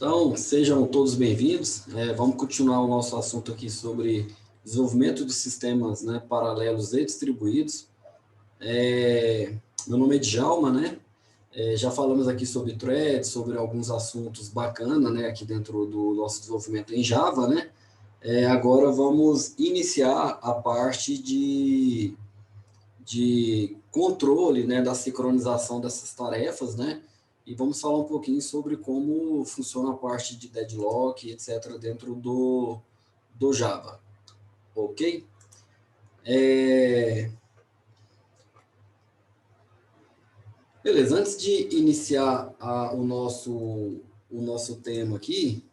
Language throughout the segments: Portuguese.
Então, sejam todos bem-vindos. Vamos continuar o nosso assunto aqui sobre desenvolvimento de sistemas, né, paralelos e distribuídos. Meu nome é Djalma, né? Já falamos aqui sobre threads, sobre alguns assuntos bacanas, né, aqui dentro do nosso desenvolvimento em Java, né? Agora vamos iniciar a parte de controle, né, da sincronização dessas tarefas, né? E vamos falar um pouquinho sobre como funciona a parte de deadlock, etc., dentro do Java, ok? Beleza, antes de iniciar o nosso tema aqui,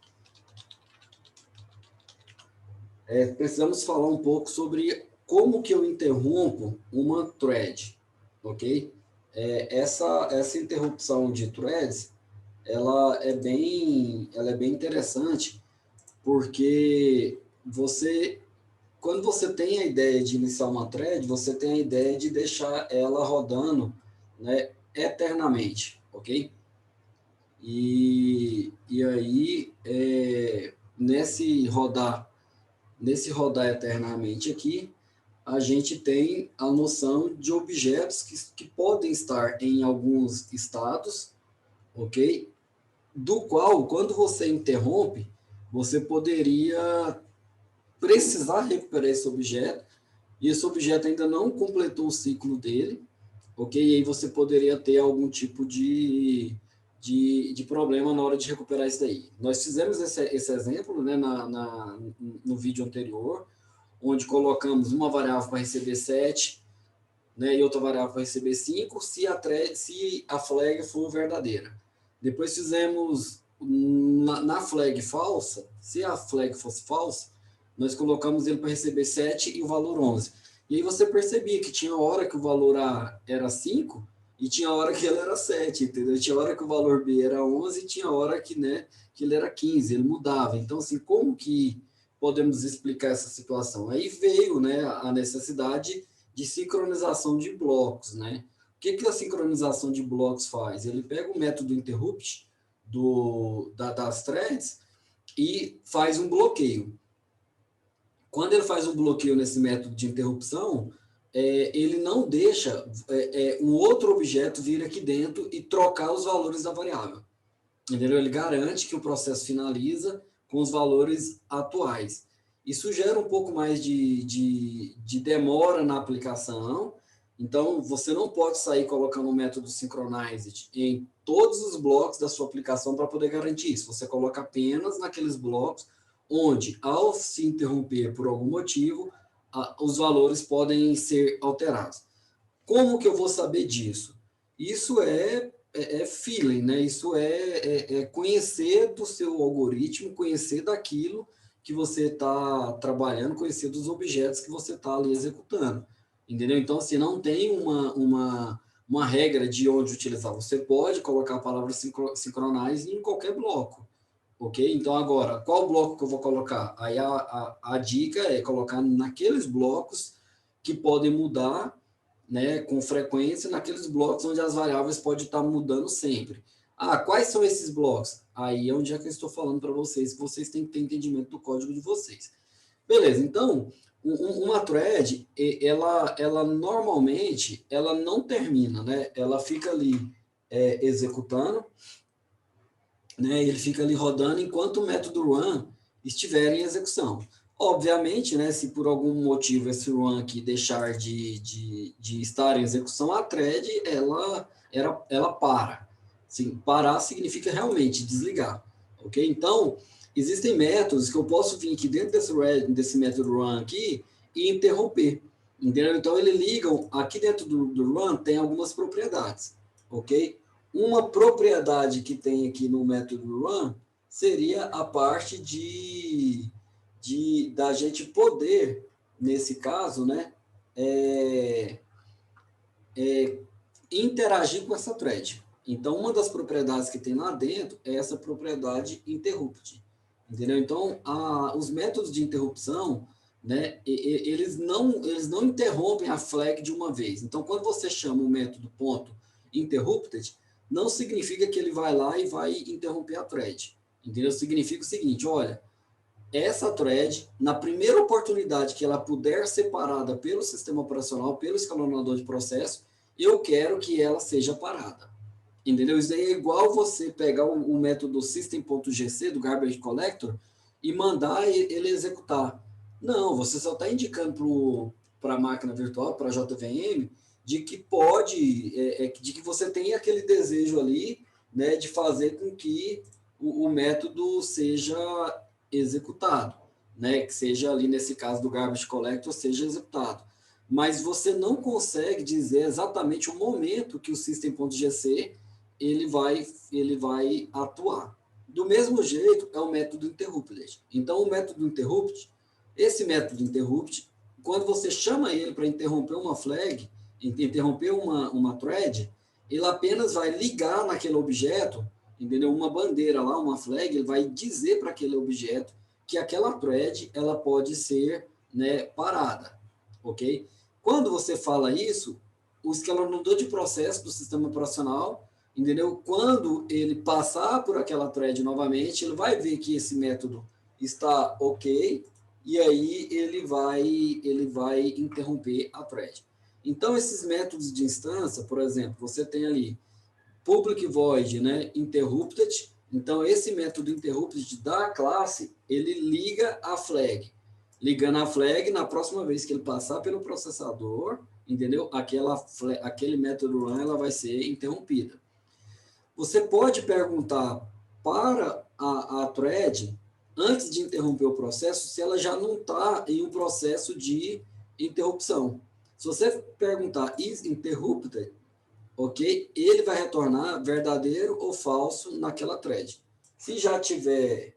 precisamos falar um pouco sobre como que eu interrompo uma thread, ok? Essa interrupção de threads, ela é bem interessante, porque quando você tem a ideia de iniciar uma thread, você tem a ideia de deixar ela rodando, né, eternamente, ok? E aí, nesse rodar eternamente aqui, a gente tem a noção de objetos que podem estar em alguns estados, ok? Do qual, quando você interrompe, você poderia precisar recuperar esse objeto, e esse objeto ainda não completou o ciclo dele, ok? E aí você poderia ter algum tipo de problema na hora de recuperar isso daí. Nós fizemos esse exemplo, né, no vídeo anterior, onde colocamos uma variável para receber 7, né, e outra variável para receber 5, se a flag for verdadeira. Depois fizemos na flag falsa, se a flag fosse falsa, nós colocamos ele para receber 7 e o valor 11. E aí você percebia que tinha hora que o valor A era 5 e tinha hora que ele era 7, entendeu? Tinha hora que o valor B era 11 e tinha hora que, né, que ele era 15, ele mudava. Então, assim, como que podemos explicar essa situação? Aí veio, né, a necessidade de sincronização de blocos, né? O que a sincronização de blocos faz? Ele pega o método interrupt das threads e faz um bloqueio. Quando ele faz um bloqueio nesse método de interrupção, ele não deixa um outro objeto vir aqui dentro e trocar os valores da variável. Entendeu? Ele garante que o processo finaliza com os valores atuais. Isso gera um pouco mais de demora na aplicação. Então, você não pode sair colocando o método synchronized em todos os blocos da sua aplicação para poder garantir isso. Você coloca apenas naqueles blocos onde, ao se interromper por algum motivo, os valores podem ser alterados. Como que eu vou saber disso? Isso é feeling, né? Isso é conhecer do seu algoritmo, conhecer daquilo que você está trabalhando, conhecer dos objetos que você está ali executando, entendeu? Então, assim, não tem uma regra de onde utilizar. Você pode colocar a palavra synchronize em qualquer bloco, ok? Então, agora, qual bloco que eu vou colocar? Aí a dica é colocar naqueles blocos que podem mudar, né, com frequência, naqueles blocos onde as variáveis podem estar mudando sempre. Quais são esses blocos? Aí é onde é que eu estou falando para vocês, que vocês têm que ter entendimento do código de vocês. Beleza, então, uma thread, ela normalmente, ela não termina, né? Ela fica ali executando, né? Ele fica ali rodando enquanto o método run estiver em execução. Obviamente, né, se por algum motivo esse run aqui deixar de estar em execução, a thread ela para. Sim, parar significa realmente desligar, ok? Então, existem métodos que eu posso vir aqui dentro desse método run aqui e interromper, entendeu? Então, eles ligam, aqui dentro do run tem algumas propriedades, ok? Uma propriedade que tem aqui no método run seria a parte da gente poder, nesse caso, né, interagir com essa thread. Então, uma das propriedades que tem lá dentro é essa propriedade interrupt. Entendeu? Então, os métodos de interrupção, né, eles não interrompem a flag de uma vez. Então, quando você chama o método .interrupted, não significa que ele vai lá e vai interromper a thread. entendeu? Significa o seguinte, olha, essa thread, na primeira oportunidade que ela puder ser parada pelo sistema operacional, pelo escalonador de processo, eu quero que ela seja parada. Entendeu? Isso daí é igual você pegar o método system.gc do Garbage Collector e mandar ele executar. Não, você só está indicando para a máquina virtual, para a JVM, de que pode, de que você tem aquele desejo ali, né, de fazer com que o método seja executado, né, que seja ali, nesse caso do Garbage Collector, seja executado. Mas você não consegue dizer exatamente o momento que o system.gc ele vai atuar. Do mesmo jeito, é o método interrupted. Então, o método interrupt, esse método interrupt, quando você chama ele para interromper uma flag, interromper uma thread, ele apenas vai ligar naquele objeto, entendeu? Uma bandeira lá, uma flag, ele vai dizer para aquele objeto que aquela thread ela pode ser, né, parada, ok? Quando você fala isso, o escalonador de processo do sistema operacional, entendeu? Quando ele passar por aquela thread novamente, ele vai ver que esse método está ok, e aí ele vai interromper a thread. Então, esses métodos de instância, por exemplo, você tem ali public void, né, interrupted. Então, esse método interrupted da classe, ele liga a flag. Ligando a flag, na próxima vez que ele passar pelo processador, entendeu? Aquele método run, ela vai ser interrompida. Você pode perguntar para a thread, antes de interromper o processo, se ela já não está em um processo de interrupção. Se você perguntar is interrupted, ok? Ele vai retornar verdadeiro ou falso naquela thread. Se já tiver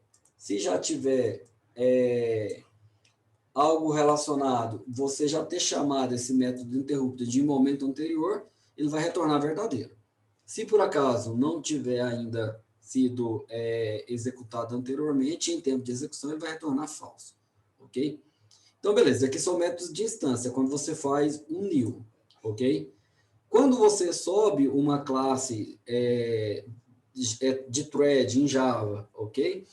algo relacionado, você já ter chamado esse método interrupted de momento anterior, ele vai retornar verdadeiro. Se por acaso não tiver ainda sido executado anteriormente, em tempo de execução, ele vai retornar falso, ok? Então, beleza, aqui são métodos de instância, quando você faz um new, ok? Quando você sobe uma classe de thread em Java, ok?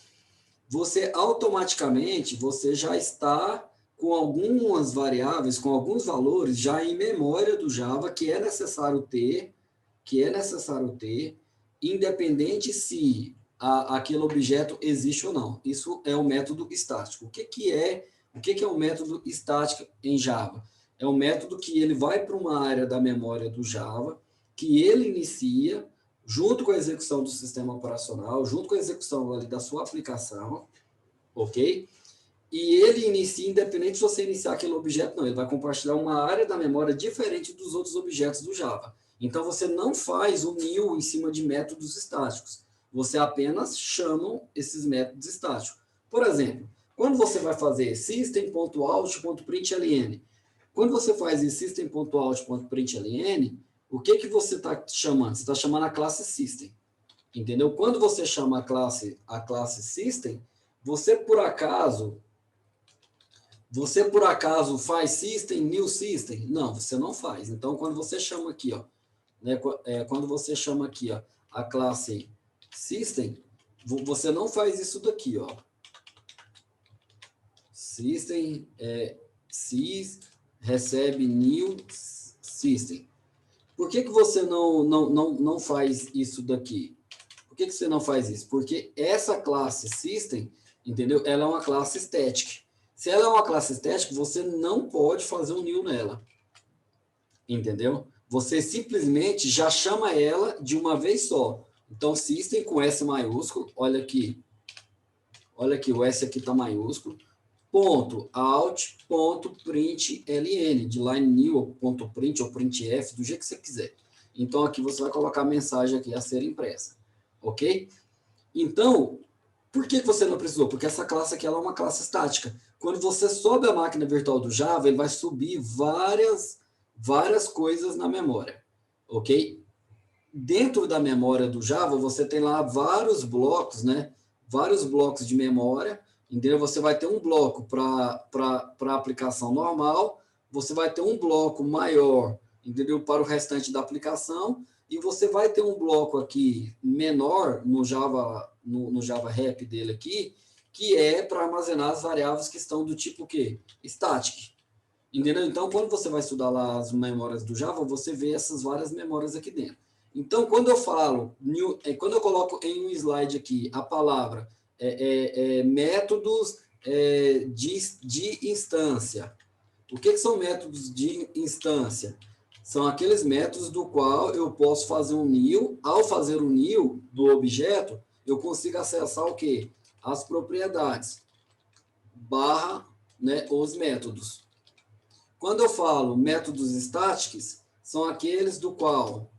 Você automaticamente, você já está com algumas variáveis, com alguns valores já em memória do Java que é necessário ter, independente se aquele objeto existe ou não. Isso é o método estático. O que é um método estático em Java? É um método que ele vai para uma área da memória do Java, que ele inicia, junto com a execução do sistema operacional, junto com a execução ali da sua aplicação, ok? E ele inicia, independente se você iniciar aquele objeto, não. Ele vai compartilhar uma área da memória diferente dos outros objetos do Java. Então, você não faz o new em cima de métodos estáticos. Você apenas chama esses métodos estáticos. Por exemplo, quando você vai fazer system.out.println, quando você faz em system.out.println, o que você está chamando? Você está chamando a classe system. Entendeu? Quando você chama a classe system, você por acaso faz system, new system? Não, você não faz. Então, quando você chama aqui, ó, né, quando você chama aqui, ó, a classe system, você não faz isso daqui, ó. System, sys, recebe new system. Por que você não faz isso daqui? Por que você não faz isso? Porque essa classe system, entendeu? Ela é uma classe static. Se ela é uma classe static, você não pode fazer um new nela. Entendeu? Você simplesmente já chama ela de uma vez só. Então, system com S maiúsculo, olha aqui, o S aqui está maiúsculo, ponto out, ponto println, de line new, ponto print ou printf, do jeito que você quiser. Então, aqui você vai colocar a mensagem aqui a ser impressa. Ok? Então, por que você não precisou? Porque essa classe aqui ela é uma classe estática. Quando você sobe a máquina virtual do Java, ele vai subir várias coisas na memória. Ok? Dentro da memória do Java, você tem lá vários blocos, né? Vários blocos de memória. Entendeu? Você vai ter um bloco para a aplicação normal, você vai ter um bloco maior, entendeu? Para o restante da aplicação, e você vai ter um bloco aqui menor no Java, no Java Rep dele aqui, que é para armazenar as variáveis que estão do tipo o quê? Static. Entendeu? Então, quando você vai estudar lá as memórias do Java, você vê essas várias memórias aqui dentro. Então, quando eu falo, quando eu coloco em um slide aqui a palavra métodos de instância. O que são métodos de instância? São aqueles métodos do qual eu posso fazer um new. Ao fazer o new do objeto, eu consigo acessar o quê? As propriedades, barra, né, os métodos. Quando eu falo métodos estáticos, são aqueles do qual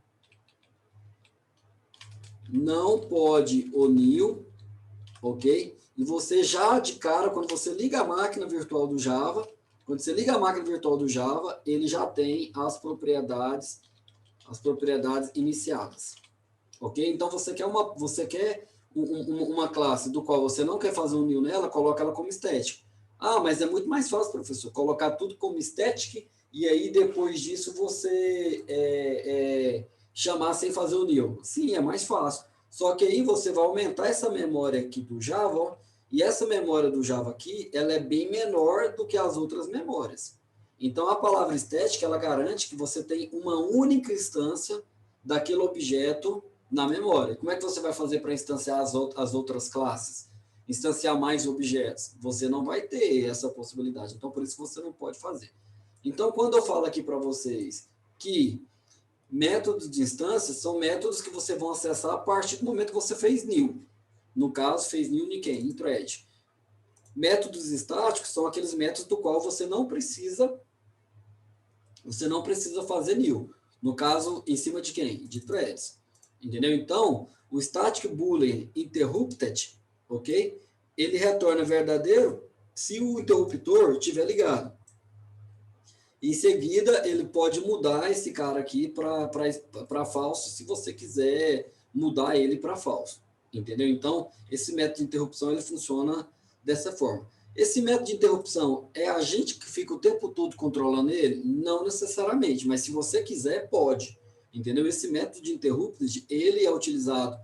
não pode o new, ok? E você já de cara, quando você liga a máquina virtual do Java, ele já tem as propriedades iniciadas, ok? Então você quer uma classe do qual você não quer fazer um new nela, coloca ela como static. Ah, mas é muito mais fácil, professor, colocar tudo como static e aí depois disso você chamar sem fazer o new. Sim, é mais fácil. Só que aí você vai aumentar essa memória aqui do Java, ó, e essa memória do Java aqui, ela é bem menor do que as outras memórias. Então, a palavra static, ela garante que você tem uma única instância daquele objeto na memória. Como é que você vai fazer para instanciar as outras classes? Instanciar mais objetos? Você não vai ter essa possibilidade. Então, por isso você não pode fazer. Então, quando eu falo aqui para vocês que métodos de instância são métodos que você vão acessar a partir do momento que você fez new. No caso, fez new em thread. Métodos estáticos são aqueles métodos do qual você não precisa fazer new. No caso, em cima de quem? De threads. Entendeu? Então, o static boolean interrupted, ok? Ele retorna verdadeiro se o interruptor estiver ligado. Em seguida, ele pode mudar esse cara aqui para falso, se você quiser mudar ele para falso. Entendeu? Então, esse método de interrupção ele funciona dessa forma. Esse método de interrupção é a gente que fica o tempo todo controlando ele? Não necessariamente, mas se você quiser, pode. Entendeu? Esse método de interrupted, ele é utilizado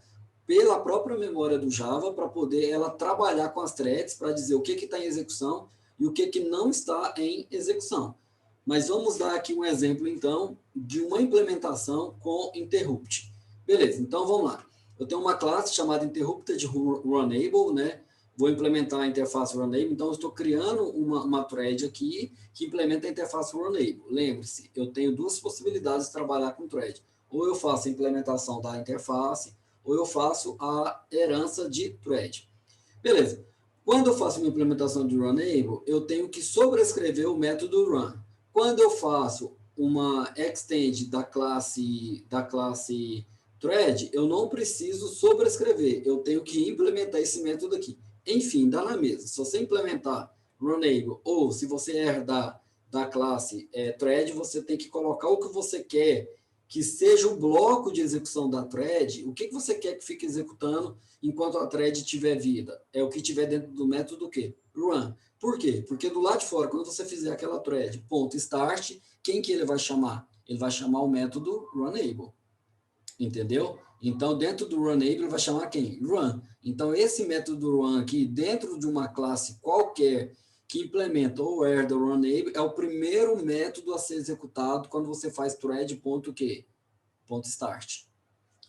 pela própria memória do Java para poder ela trabalhar com as threads para dizer o que está em execução e o que não está em execução. Mas vamos dar aqui um exemplo, então, de uma implementação com interrupt. Beleza, então vamos lá. Eu tenho uma classe chamada interrupted runable, né? Vou implementar a interface runable, então eu estou criando uma thread aqui que implementa a interface runable. Lembre-se, eu tenho duas possibilidades de trabalhar com thread. Ou eu faço a implementação da interface, ou eu faço a herança de thread. Beleza. Quando eu faço uma implementação de runable, eu tenho que sobrescrever o método run. Quando eu faço uma extend da classe thread, eu não preciso sobrescrever, eu tenho que implementar esse método aqui. Enfim, dá na mesma. Se você implementar runable ou se você herdar da classe thread, você tem que colocar o que você quer que seja o bloco de execução da thread, o que você quer que fique executando enquanto a thread tiver vida. É o que tiver dentro do método o quê? Run. Por quê? Porque do lado de fora, quando você fizer aquela thread, ponto start, quem que ele vai chamar? Ele vai chamar o método runable. Entendeu? Então, dentro do runable, ele vai chamar quem? Run. Então, esse método run aqui, dentro de uma classe qualquer que implementa o herda runable, é o primeiro método a ser executado quando você faz thread.start.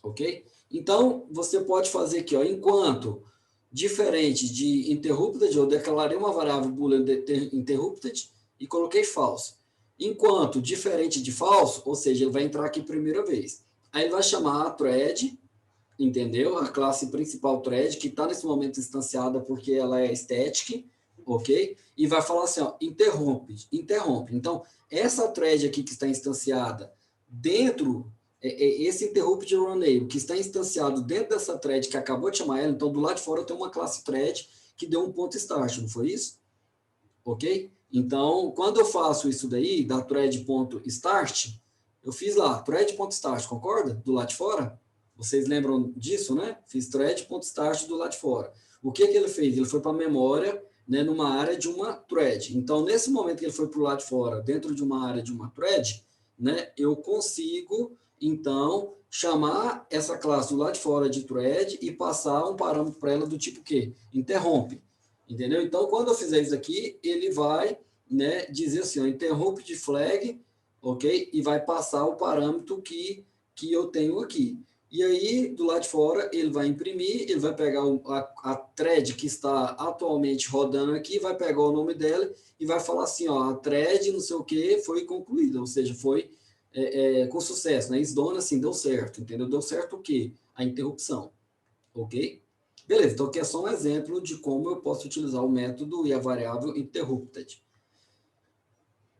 Ok? Então, você pode fazer aqui, ó, enquanto diferente de interrupted, eu declarei uma variável boolean interrupted e coloquei false. Enquanto diferente de false, ou seja, ele vai entrar aqui primeira vez. Aí ele vai chamar a thread, entendeu? A classe principal thread, que está nesse momento instanciada porque ela é static, ok? E vai falar assim, ó, interrompe. Então, essa thread aqui que está instanciada dentro, esse interrupt runable, que está instanciado dentro dessa thread que acabou de chamar ela, então do lado de fora eu tenho uma classe thread que deu um ponto start, não foi isso? Ok? Então, quando eu faço isso daí, da thread.start, eu fiz lá, thread.start, concorda? Do lado de fora? Vocês lembram disso, né? Fiz thread.start do lado de fora. O que ele fez? Ele foi para a memória, né, numa área de uma thread. Então, nesse momento que ele foi para o lado de fora, dentro de uma área de uma thread, né, eu consigo então, chamar essa classe do lado de fora de thread e passar um parâmetro para ela do tipo quê? Interrompe. Entendeu? Então, quando eu fizer isso aqui, ele vai, né, dizer assim, ó, interrupt flag, ok? E vai passar o parâmetro que eu tenho aqui. E aí, do lado de fora, ele vai imprimir, ele vai pegar a thread que está atualmente rodando aqui, vai pegar o nome dela e vai falar assim, ó, a thread não sei o que foi concluída, ou seja, foi com sucesso, né? Isso dona assim, deu certo, entendeu? Deu certo o quê? A interrupção, ok? Beleza, então aqui é só um exemplo de como eu posso utilizar o método e a variável interrupted.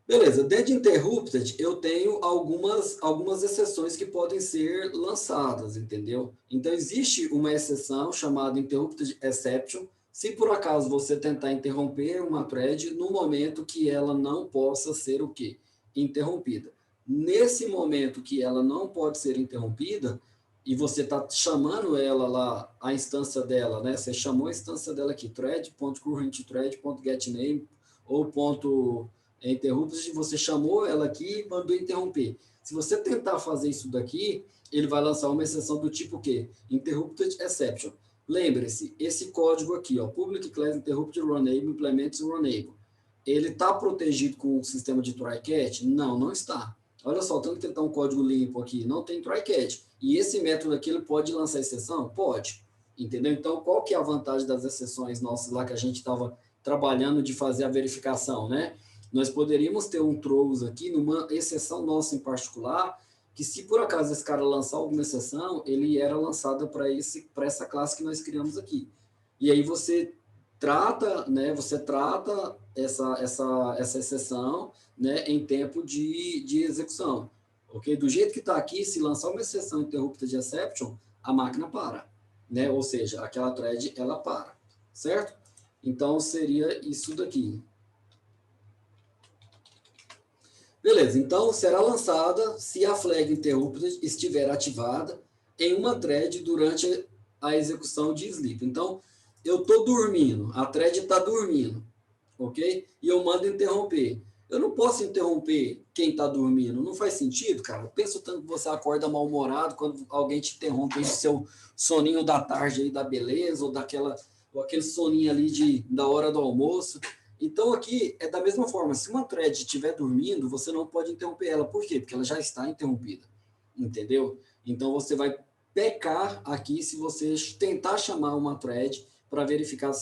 Beleza, dentro de interrupted eu tenho algumas exceções que podem ser lançadas, entendeu? Então existe uma exceção chamada interrupted exception, se por acaso você tentar interromper uma thread no momento que ela não possa ser o quê? Interrompida. Nesse momento que ela não pode ser interrompida, e você está chamando ela lá, a instância dela, né? Você chamou a instância dela aqui, thread.currentThread.getName ou ponto interrupted, você chamou ela aqui e mandou interromper. Se você tentar fazer isso daqui, ele vai lançar uma exceção do tipo o quê? Interrupted exception. Lembre-se, esse código aqui, ó, public class interrupted runable implements runable, ele está protegido com o sistema de try-catch? Não, não está. Olha só, tanto que ele está um código limpo aqui, não tem try-catch. E esse método aqui, ele pode lançar exceção? Pode. Entendeu? Então, qual que é a vantagem das exceções nossas lá que a gente estava trabalhando de fazer a verificação, né? Nós poderíamos ter um throws aqui, numa exceção nossa em particular, que se por acaso esse cara lançar alguma exceção, ele era lançada para essa classe que nós criamos aqui. E aí você trata, né, essa exceção, né, em tempo de execução. Ok? Do jeito que está aqui, se lançar uma exceção interrupted exception, a máquina para. Né? Ou seja, aquela thread, ela para. Certo? Então, seria isso daqui. Beleza, então será lançada se a flag interrupted estiver ativada em uma thread durante a execução de sleep. Então, eu estou dormindo, a thread está dormindo, ok? E eu mando interromper. Eu não posso interromper quem está dormindo, não faz sentido, cara. Pensa tanto que você acorda mal-humorado quando alguém te interrompe o seu soninho da tarde aí da beleza, ou aquele soninho ali da hora do almoço. Então, aqui é da mesma forma. Se uma thread estiver dormindo, você não pode interromper ela. Por quê? Porque ela já está interrompida. Entendeu? Então, você vai pecar aqui se você tentar chamar uma thread para verificar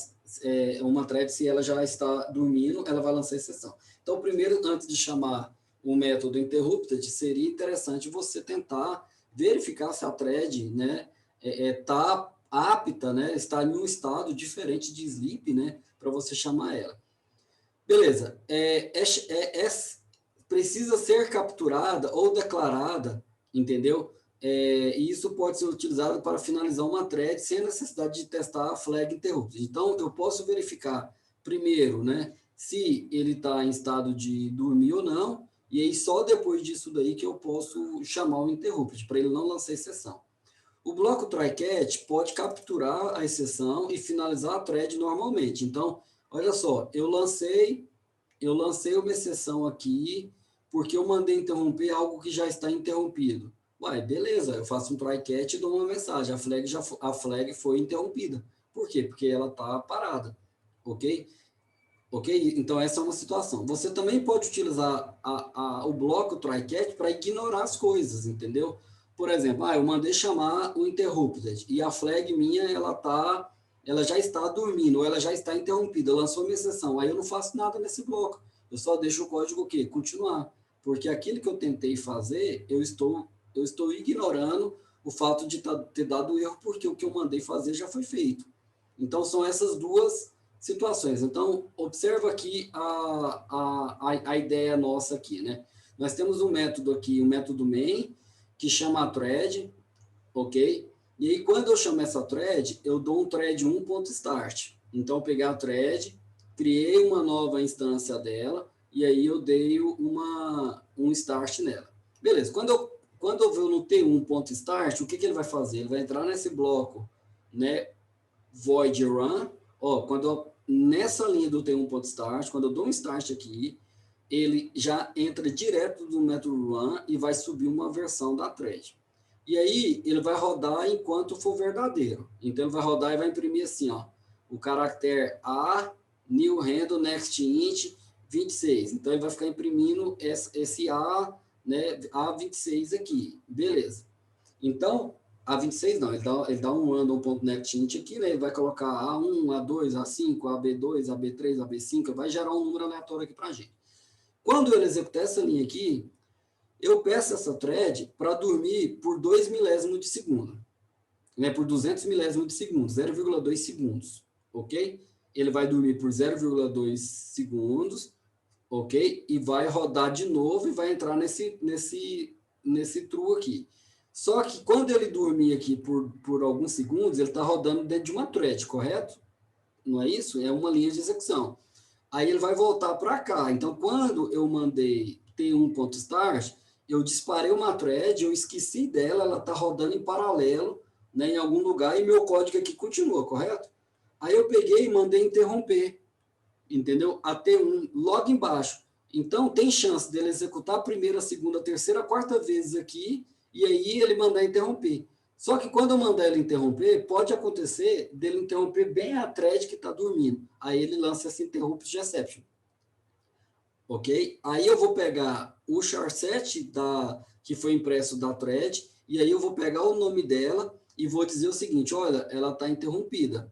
uma thread, se ela já está dormindo, ela vai lançar exceção. Então, primeiro, antes de chamar o método interrupted, seria interessante você tentar verificar se a thread, né, está apta, né, está em um estado diferente de sleep, né, para você chamar ela. Beleza. Precisa ser capturada ou declarada, entendeu? E isso pode ser utilizado para finalizar uma thread sem necessidade de testar a flag interrupted. Então, eu posso verificar primeiro, né, se ele está em estado de dormir ou não, e aí só depois disso daí que eu posso chamar o interrupted, para ele não lançar exceção. O bloco try-catch pode capturar a exceção e finalizar a thread normalmente. Então, olha só, eu lancei uma exceção aqui porque eu mandei interromper algo que já está interrompido. Uai, beleza, eu faço um try-catch e dou uma mensagem. A flag foi interrompida. Por quê? Porque ela está parada. Ok? Ok? Então, essa é uma situação. Você também pode utilizar o bloco try-catch para ignorar as coisas, entendeu? Por exemplo, eu mandei chamar o interrupted e a flag minha, ela já está dormindo, ou ela já está interrompida, lançou minha exceção. Aí eu não faço nada nesse bloco. Eu só deixo o código o quê? Continuar. Porque aquilo que eu tentei fazer, eu estou ignorando o fato de ter dado erro, porque o que eu mandei fazer já foi feito. Então, são essas duas situações. Então, observa aqui a ideia nossa aqui, né? Nós temos um método aqui, o método main, que chama a thread, ok? E aí, quando eu chamo essa thread, eu dou um thread 1.start. Então, eu peguei a thread, criei uma nova instância dela, e aí eu dei um start nela. Beleza, quando eu vou no T1.start, o que ele vai fazer? Ele vai entrar nesse bloco, né, void run, nessa linha do T1.start, quando eu dou um start aqui, ele já entra direto do método run e vai subir uma versão da thread. E aí, ele vai rodar enquanto for verdadeiro. Então, ele vai rodar e vai imprimir assim, ó, o caractere A, new handle, next int, 26. Então, ele vai ficar imprimindo esse A, né, A26 aqui. Beleza. Então, A26 não, ele dá um random.nextInt aqui, né? Ele vai colocar A1, A2, A5, AB2, AB3, AB5, vai gerar um número aleatório aqui para a gente. Quando ele executar essa linha aqui, eu peço essa thread para dormir por 2 milésimos de segundo, né? Por 200 milésimos de segundo, 0,2 segundos, ok? Ele vai dormir por 0,2 segundos, ok? E vai rodar de novo e vai entrar nesse true aqui. Só que quando ele dormir aqui por alguns segundos, ele está rodando dentro de uma thread, correto? Não é isso? É uma linha de execução. Aí ele vai voltar para cá. Então, quando eu mandei T1.start, eu disparei uma thread, eu esqueci dela, ela está rodando em paralelo, né, em algum lugar, e meu código aqui continua, correto? Aí eu peguei e mandei interromper, entendeu? A T1 logo embaixo. Então, tem chance dele executar a primeira, a segunda, a terceira, a quarta vez aqui, e aí ele mandar interromper. Só que quando eu mandar ele interromper, pode acontecer dele interromper bem a thread que está dormindo. Aí ele lança esse interrupt de exception. Ok? Aí eu vou pegar o charset que foi impresso da thread, e aí eu vou pegar o nome dela e vou dizer o seguinte, olha, ela está interrompida.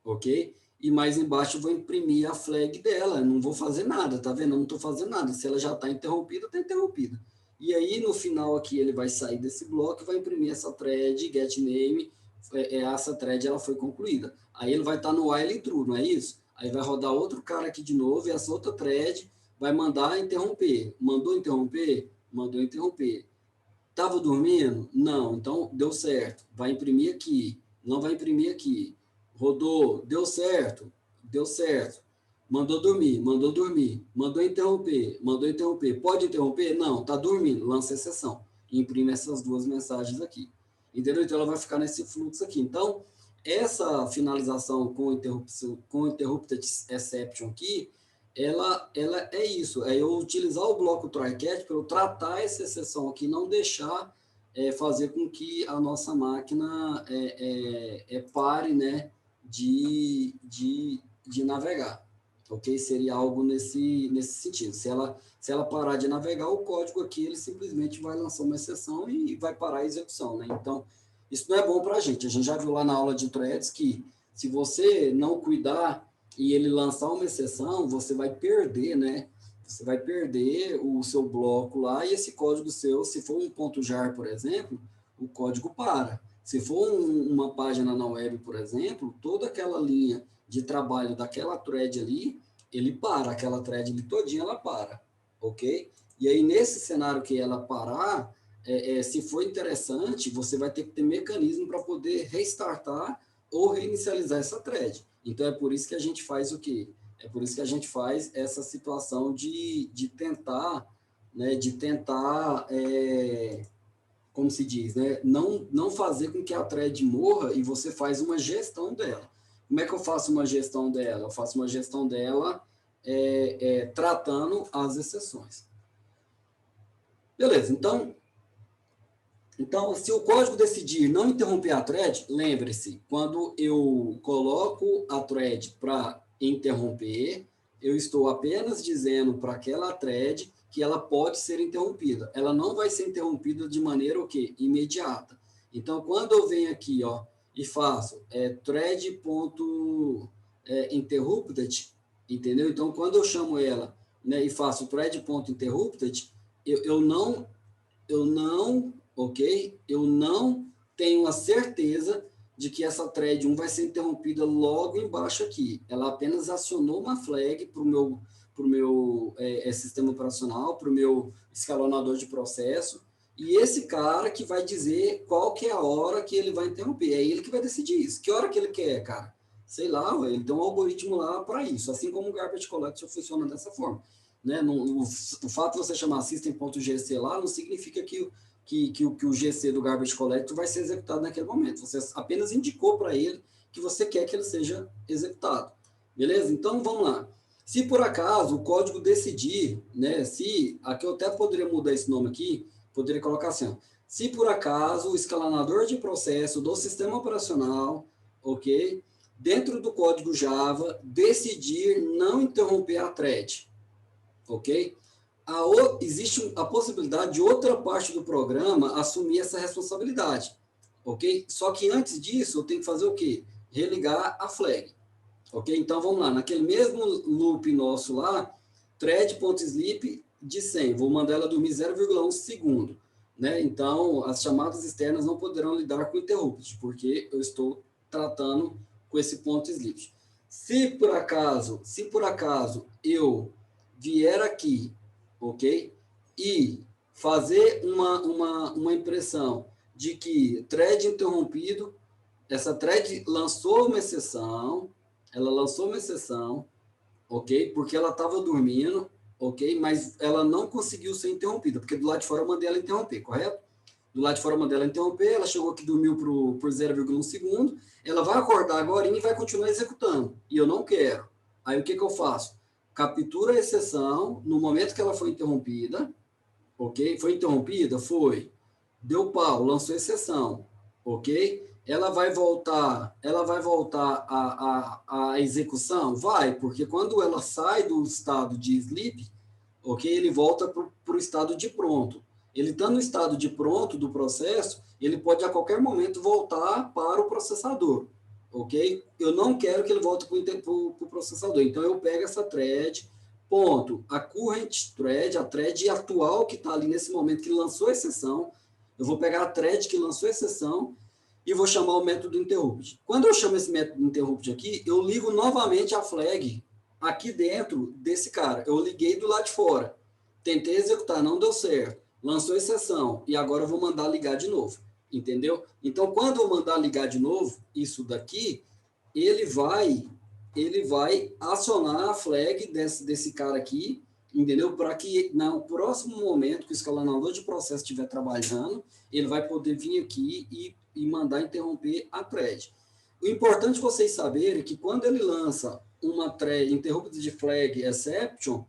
Ok? E mais embaixo eu vou imprimir a flag dela, não vou fazer nada, tá vendo? Eu não estou fazendo nada. Se ela já está interrompida, está interrompida. E aí, no final aqui, ele vai sair desse bloco e vai imprimir essa thread, getName, essa thread ela foi concluída. Aí ele vai estar no while true, não é isso? Aí vai rodar outro cara aqui de novo e essa outra thread vai mandar interromper. Mandou interromper? Mandou interromper. Estava dormindo? Não, então deu certo. Vai imprimir aqui, não vai imprimir aqui. Rodou, deu certo, deu certo. Mandou dormir, mandou dormir. Mandou interromper, mandou interromper. Pode interromper? Não, está dormindo, lança exceção. Imprime essas duas mensagens aqui. Entendeu? Então ela vai ficar nesse fluxo aqui. Então, essa finalização com interrupted exception aqui, ela é isso, é eu utilizar o bloco try-catch para eu tratar essa exceção aqui, não deixar fazer com que a nossa máquina pare, né, de navegar, ok? Seria algo nesse sentido. Se ela parar de navegar, o código aqui, ele simplesmente vai lançar uma exceção e vai parar a execução, né? Então, isso não é bom para a gente já viu lá na aula de threads que se você não cuidar e ele lançar uma exceção, você vai perder, né? Você vai perder o seu bloco lá e esse código seu, se for um .jar, por exemplo, o código para. Se for uma página na web, por exemplo, toda aquela linha de trabalho daquela thread ali, ele para, aquela thread ali todinha, ela para, ok? E aí, nesse cenário que ela parar, se for interessante, você vai ter que ter mecanismo para poder restartar ou reinicializar essa thread. Então, é por isso que a gente faz o quê? É por isso que a gente faz essa situação de tentar, né, como se diz, né, não fazer com que a thread morra e você faz uma gestão dela. Como é que eu faço uma gestão dela? Eu faço uma gestão dela tratando as exceções. Beleza, então, se o código decidir não interromper a thread, lembre-se, quando eu coloco a thread para interromper, eu estou apenas dizendo para aquela thread que ela pode ser interrompida. Ela não vai ser interrompida de maneira o quê? Imediata. Então, quando eu venho aqui, ó, e faço thread.interrupted, entendeu? Então, quando eu chamo ela, né, e faço thread.interrupted, eu não, ok? Eu não tenho a certeza de que essa thread 1 vai ser interrompida logo embaixo aqui. Ela apenas acionou uma flag para o meu sistema operacional, para o meu escalonador de processo, e esse cara que vai dizer qual que é a hora que ele vai interromper. É ele que vai decidir isso. Que hora que ele quer, cara? Sei lá, ele tem um algoritmo lá para isso, assim como o Garbage Collection funciona dessa forma. Né? O fato de você chamar system.gc lá não significa que o GC do Garbage Collector vai ser executado naquele momento. Você apenas indicou para ele que você quer que ele seja executado. Beleza? Então, vamos lá. Se por acaso o código decidir, né, se, aqui eu até poderia mudar esse nome aqui, poderia colocar assim, ó, se por acaso o escalonador de processo do sistema operacional, ok, dentro do código Java, decidir não interromper a thread, ok? Existe a possibilidade de outra parte do programa assumir essa responsabilidade, ok? Só que antes disso, eu tenho que fazer o quê? Religar a flag. Ok? Então, vamos lá. Naquele mesmo loop nosso lá, thread.sleep de 100. Vou mandar ela dormir 0,1 segundo. Né? Então, as chamadas externas não poderão lidar com interrupt, porque eu estou tratando com esse ponto sleep. Se por acaso eu vier aqui, ok? E fazer uma impressão de que thread interrompido, essa thread lançou uma exceção, ok? Porque ela estava dormindo, ok? Mas ela não conseguiu ser interrompida, porque do lado de fora eu mandei ela interromper, correto? Do lado de fora eu mandei ela interromper, ela chegou aqui, dormiu por 0,1 segundo, ela vai acordar agora e vai continuar executando, e eu não quero. Aí o que eu faço? Captura a exceção no momento que ela foi interrompida, ok? Foi interrompida? Foi. Deu pau, lançou exceção, ok? Ela vai voltar à execução? Vai, porque quando ela sai do estado de sleep, ok? Ele volta para o estado de pronto. Ele está no estado de pronto do processo, ele pode a qualquer momento voltar para o processador, ok? Eu não quero que ele volte para o processador, então eu pego essa thread, ponto, a current thread, a thread atual que está ali nesse momento que lançou a exceção, eu vou pegar a thread que lançou a exceção e vou chamar o método interrupt. Quando eu chamo esse método interrupt aqui, eu ligo novamente a flag aqui dentro desse cara. Eu liguei do lado de fora. Tentei executar, não deu certo. Lançou exceção e agora eu vou mandar ligar de novo. Entendeu? Então, quando eu mandar ligar de novo, isso daqui, ele vai acionar a flag desse cara aqui, entendeu? Para que no próximo momento que o escalonador de processo estiver trabalhando, ele vai poder vir aqui e mandar interromper a thread. O importante vocês saberem é que quando ele lança uma thread, interrupt de flag exception,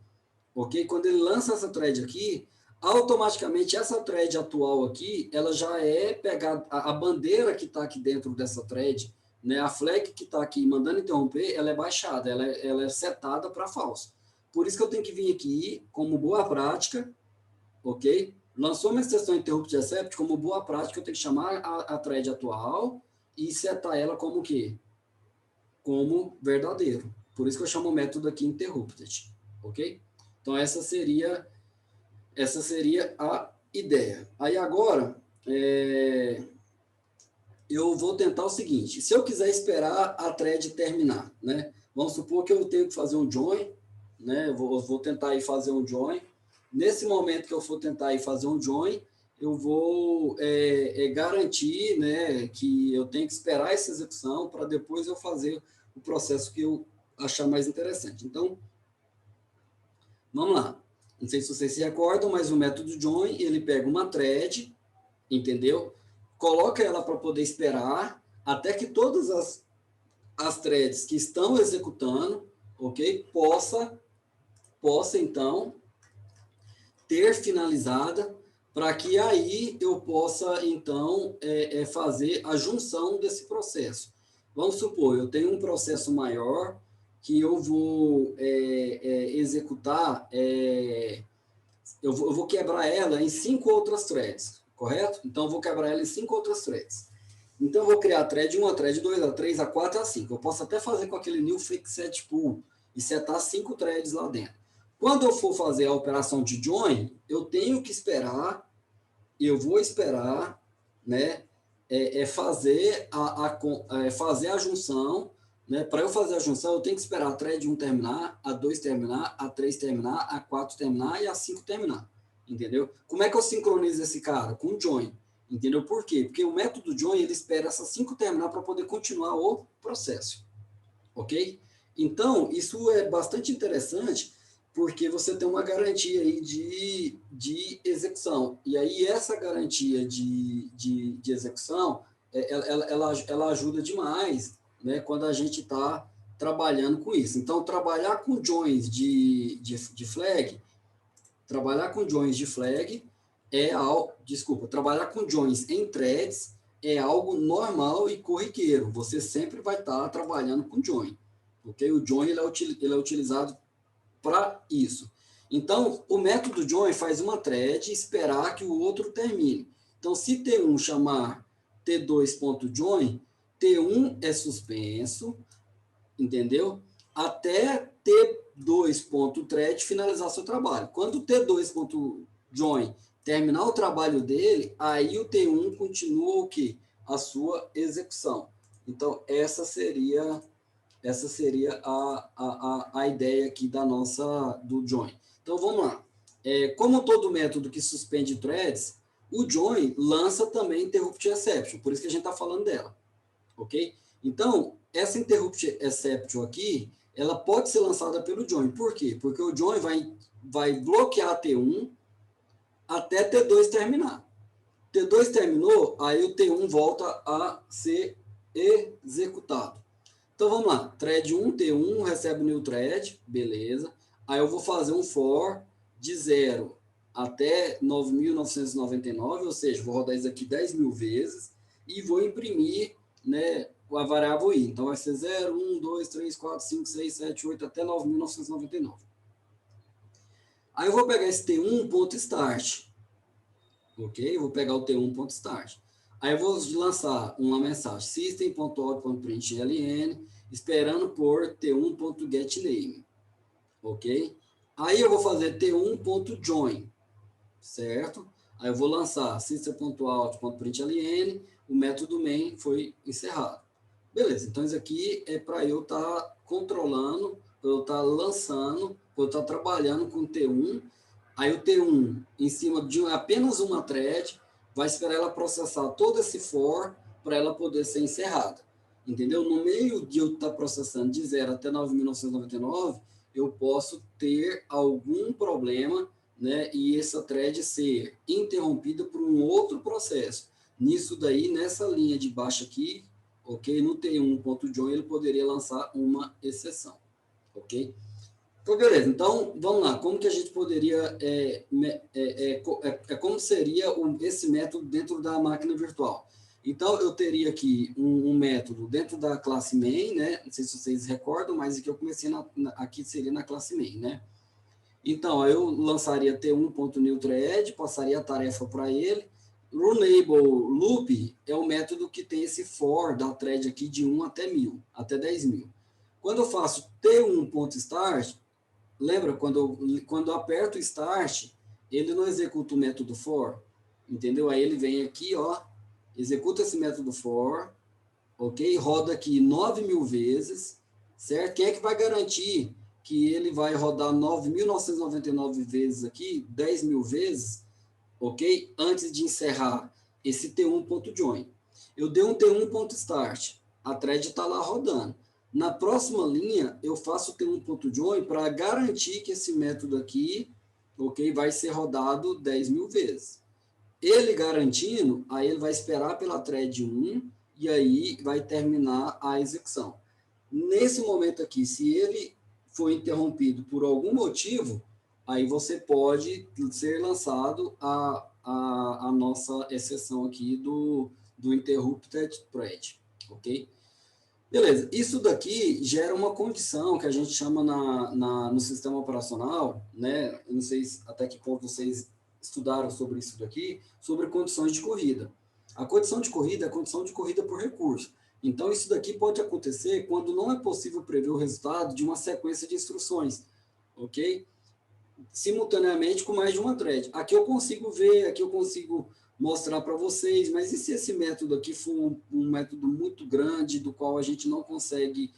ok? Quando ele lança essa thread aqui, automaticamente essa thread atual aqui, ela já é pegada, a bandeira que está aqui dentro dessa thread, né, a flag que está aqui mandando interromper, ela é baixada, ela é setada para falso. Por isso que eu tenho que vir aqui, como boa prática, ok? Lançou uma exceção interrupt except, como boa prática, eu tenho que chamar a thread atual e setar ela como o quê? Como verdadeiro. Por isso que eu chamo o método aqui interrupted, ok? Então, essa seria a ideia. Aí, agora, eu vou tentar o seguinte. Se eu quiser esperar a thread terminar, né? Vamos supor que eu tenho que fazer um join, né? Eu vou tentar ir fazer um join. Nesse momento que eu for tentar ir fazer um join, eu vou garantir, né, que eu tenho que esperar essa execução para depois eu fazer o processo que eu achar mais interessante. Então, vamos lá. Não sei se vocês se recordam, mas o método join, ele pega uma thread, entendeu? Coloca ela para poder esperar até que todas as threads que estão executando, ok? Possa então ter finalizada para que aí eu possa então fazer a junção desse processo. Vamos supor, eu tenho um processo maior que eu vou executar, eu vou quebrar ela em 5 outras threads, correto? Então, eu vou quebrar ela em 5 outras threads. Então, eu vou criar a thread 1, a thread 2, a 3, a 4, a 5. Eu posso até fazer com aquele new fake set pool e setar 5 threads lá dentro. Quando eu for fazer a operação de join, eu tenho que esperar, eu vou esperar, né, fazer fazer a junção, né? Para eu fazer a junção, eu tenho que esperar a thread 1 terminar, a 2 terminar, a 3 terminar, a 4 terminar e a 5 terminar, entendeu? Como é que eu sincronizo esse cara? Com o join, entendeu? Por quê? Porque o método join, ele espera essas 5 terminar para poder continuar o processo, ok? Então, isso é bastante interessante, porque você tem uma garantia aí de execução. E aí, essa garantia de execução, ela ajuda demais, né, quando a gente está trabalhando com isso. Então, trabalhar com joins de flag, trabalhar com joins em threads é algo normal e corriqueiro. Você sempre vai estar trabalhando com join, ok? O join ele é utilizado para isso. Então, o método join faz uma thread e esperar que o outro termine. Então, se T1 chamar T2.join, T1 é suspenso, entendeu? Até T2.thread finalizar seu trabalho. Quando o T2.join terminar o trabalho dele, aí o T1 continua o quê? A sua execução. Então, essa seria a ideia aqui do join. Então, vamos lá. Como todo método que suspende threads, o join lança também interrupt exception, por isso que a gente está falando dela, ok? Então, essa interrupt exception aqui, ela pode ser lançada pelo join. Por quê? Porque o join vai bloquear T1 até T2 terminar. T2 terminou, aí o T1 volta a ser executado. Então, vamos lá. Thread 1, T1, recebe new thread, beleza. Aí eu vou fazer um for de 0 até 9.999, ou seja, vou rodar isso aqui 10.000 vezes e vou imprimir, né, a variável i. Então, vai ser 0, 1, 2, 3, 4, 5, 6, 7, 8, até 9.999. Aí eu vou pegar esse T1.start, ok? Eu vou pegar o T1.start. Aí eu vou lançar uma mensagem system.out.println esperando por T1.getName, ok? Aí eu vou fazer T1.join, certo? Aí eu vou lançar system.out.println, o método main foi encerrado. Beleza, então isso aqui é para eu estar controlando, para eu estar lançando, para eu estar trabalhando com T1. Aí o T1, em cima de apenas uma thread, vai esperar ela processar todo esse for para ela poder ser encerrada. Entendeu? No meio de eu estar processando de 0 até 9.999, eu posso ter algum problema, né, e essa thread ser interrompida por um outro processo. Nisso daí, nessa linha de baixo aqui, ok? No T1.join ele poderia lançar uma exceção, ok? Então, beleza. Então, vamos lá. Como que a gente poderia... como seria esse método dentro da máquina virtual? Então, eu teria aqui um método dentro da classe main, né? Não sei se vocês recordam, mas aqui eu comecei aqui seria na classe main, né? Então, eu lançaria T1.newThread, passaria a tarefa para ele. Runable loop é o método que tem esse for da thread aqui de 1 até 1.000, até 10.000. Quando eu faço T1.start, lembra, quando eu aperto Start, ele não executa o método for, entendeu? Aí ele vem aqui, ó, executa esse método for, ok? Roda aqui 9.000 vezes, certo? Quem é que vai garantir que ele vai rodar 9.999 vezes aqui, 10.000 vezes, ok? Antes de encerrar esse T1.join. Eu dei um T1.start, a thread está lá rodando. Na próxima linha, eu faço T1.join para garantir que esse método aqui, ok, vai ser rodado 10.000 vezes. Ele garantindo, aí ele vai esperar pela thread 1 e aí vai terminar a execução. Nesse momento aqui, se ele for interrompido por algum motivo, aí você pode ser lançado a nossa exceção aqui do interrupted thread, ok? Beleza, isso daqui gera uma condição que a gente chama no sistema operacional, né? Eu não sei até que ponto vocês estudaram sobre isso daqui, sobre condições de corrida. A condição de corrida é a condição de corrida por recurso. Então, isso daqui pode acontecer quando não é possível prever o resultado de uma sequência de instruções, ok? Simultaneamente com mais de uma thread. Aqui eu consigo ver, aqui eu consigo mostrar para vocês, mas e se esse método aqui for um método muito grande, do qual a gente não consegue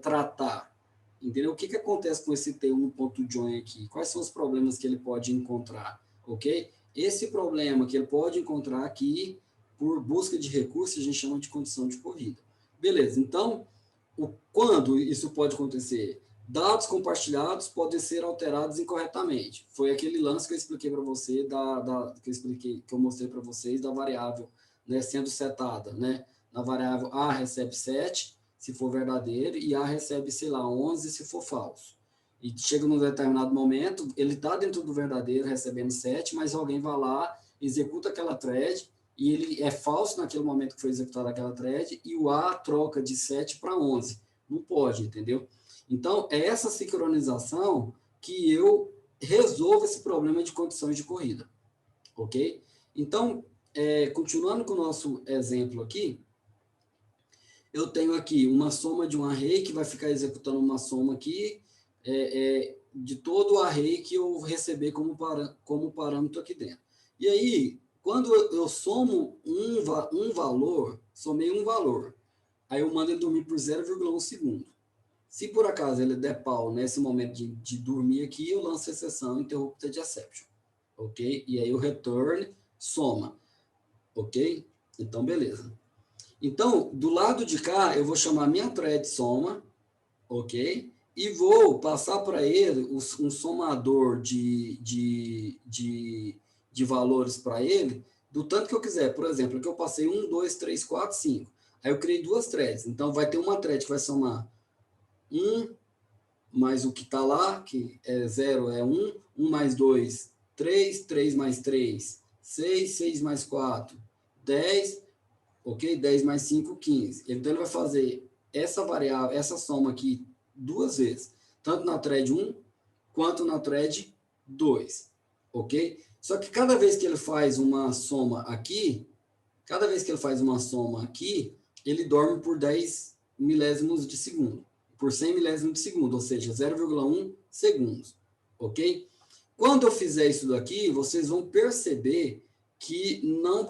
tratar? Entendeu? O que acontece com esse T1.join aqui? Quais são os problemas que ele pode encontrar? Ok? Esse problema que ele pode encontrar aqui, por busca de recursos, a gente chama de condição de corrida. Beleza, então, quando isso pode acontecer? Dados compartilhados podem ser alterados incorretamente. Foi aquele lance que eu expliquei para você, que eu mostrei para vocês da variável, né, sendo setada, né? Na variável A recebe 7, se for verdadeiro, e A recebe, sei lá, 11 se for falso. E chega num determinado momento, ele está dentro do verdadeiro, recebendo 7, mas alguém vai lá, executa aquela thread, e ele é falso naquele momento que foi executada aquela thread, e o A troca de 7 para 11. Não pode, entendeu? Então, é essa sincronização que eu resolvo esse problema de condições de corrida, ok? Então, continuando com o nosso exemplo aqui, eu tenho aqui uma soma de um array que vai ficar executando uma soma aqui de todo o array que eu receber como parâmetro aqui dentro. E aí, quando eu somo um valor, somei um valor, aí eu mando ele dormir por 0,1 segundo. Se por acaso ele der pau nesse momento de dormir aqui, eu lanço a exceção interrupted exception, ok? E aí o return soma, ok? Então, beleza. Então, do lado de cá, eu vou chamar minha thread soma, ok? E vou passar para ele um somador de valores para ele, do tanto que eu quiser. Por exemplo, aqui eu passei 1, 2, 3, 4, 5. Aí eu criei duas threads. Então, vai ter uma thread que vai somar 1 mais o que está lá, que é 0 é 1, 1 mais 2, 3, 3 mais 3, 6, 6 mais 4, 10, ok? 10 mais 5, 15. Então, ele vai fazer essa variável, essa soma aqui duas vezes, tanto na thread 1 quanto na thread 2, ok? Só que cada vez que ele faz uma soma aqui, ele dorme por 10 milésimos de segundo, por 100 milésimos de segundo, ou seja, 0,1 segundos, ok? Quando eu fizer isso daqui, vocês vão perceber que não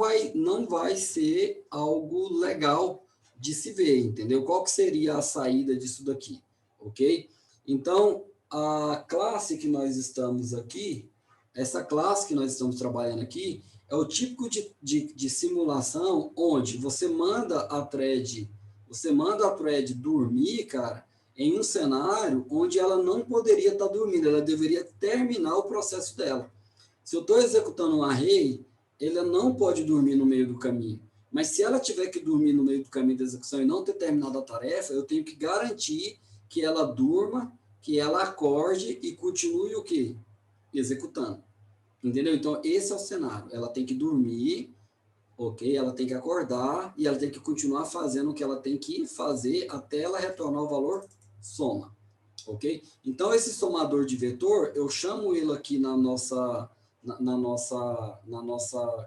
vai ser algo legal de se ver, entendeu? Qual que seria a saída disso daqui, ok? Então, a classe que nós estamos aqui, essa classe que nós estamos trabalhando aqui, é o típico de simulação onde você manda a thread dormir, cara, em um cenário onde ela não poderia estar dormindo, ela deveria terminar o processo dela. Se eu estou executando um array, ela não pode dormir no meio do caminho. Mas se ela tiver que dormir no meio do caminho da execução e não ter terminado a tarefa, eu tenho que garantir que ela durma, que ela acorde e continue o quê? Executando. Entendeu? Então, esse é o cenário. Ela tem que dormir, ok? Ela tem que acordar e ela tem que continuar fazendo o que ela tem que fazer até ela retornar o valor soma, ok? Então, esse somador de vetor, eu chamo ele aqui na nossa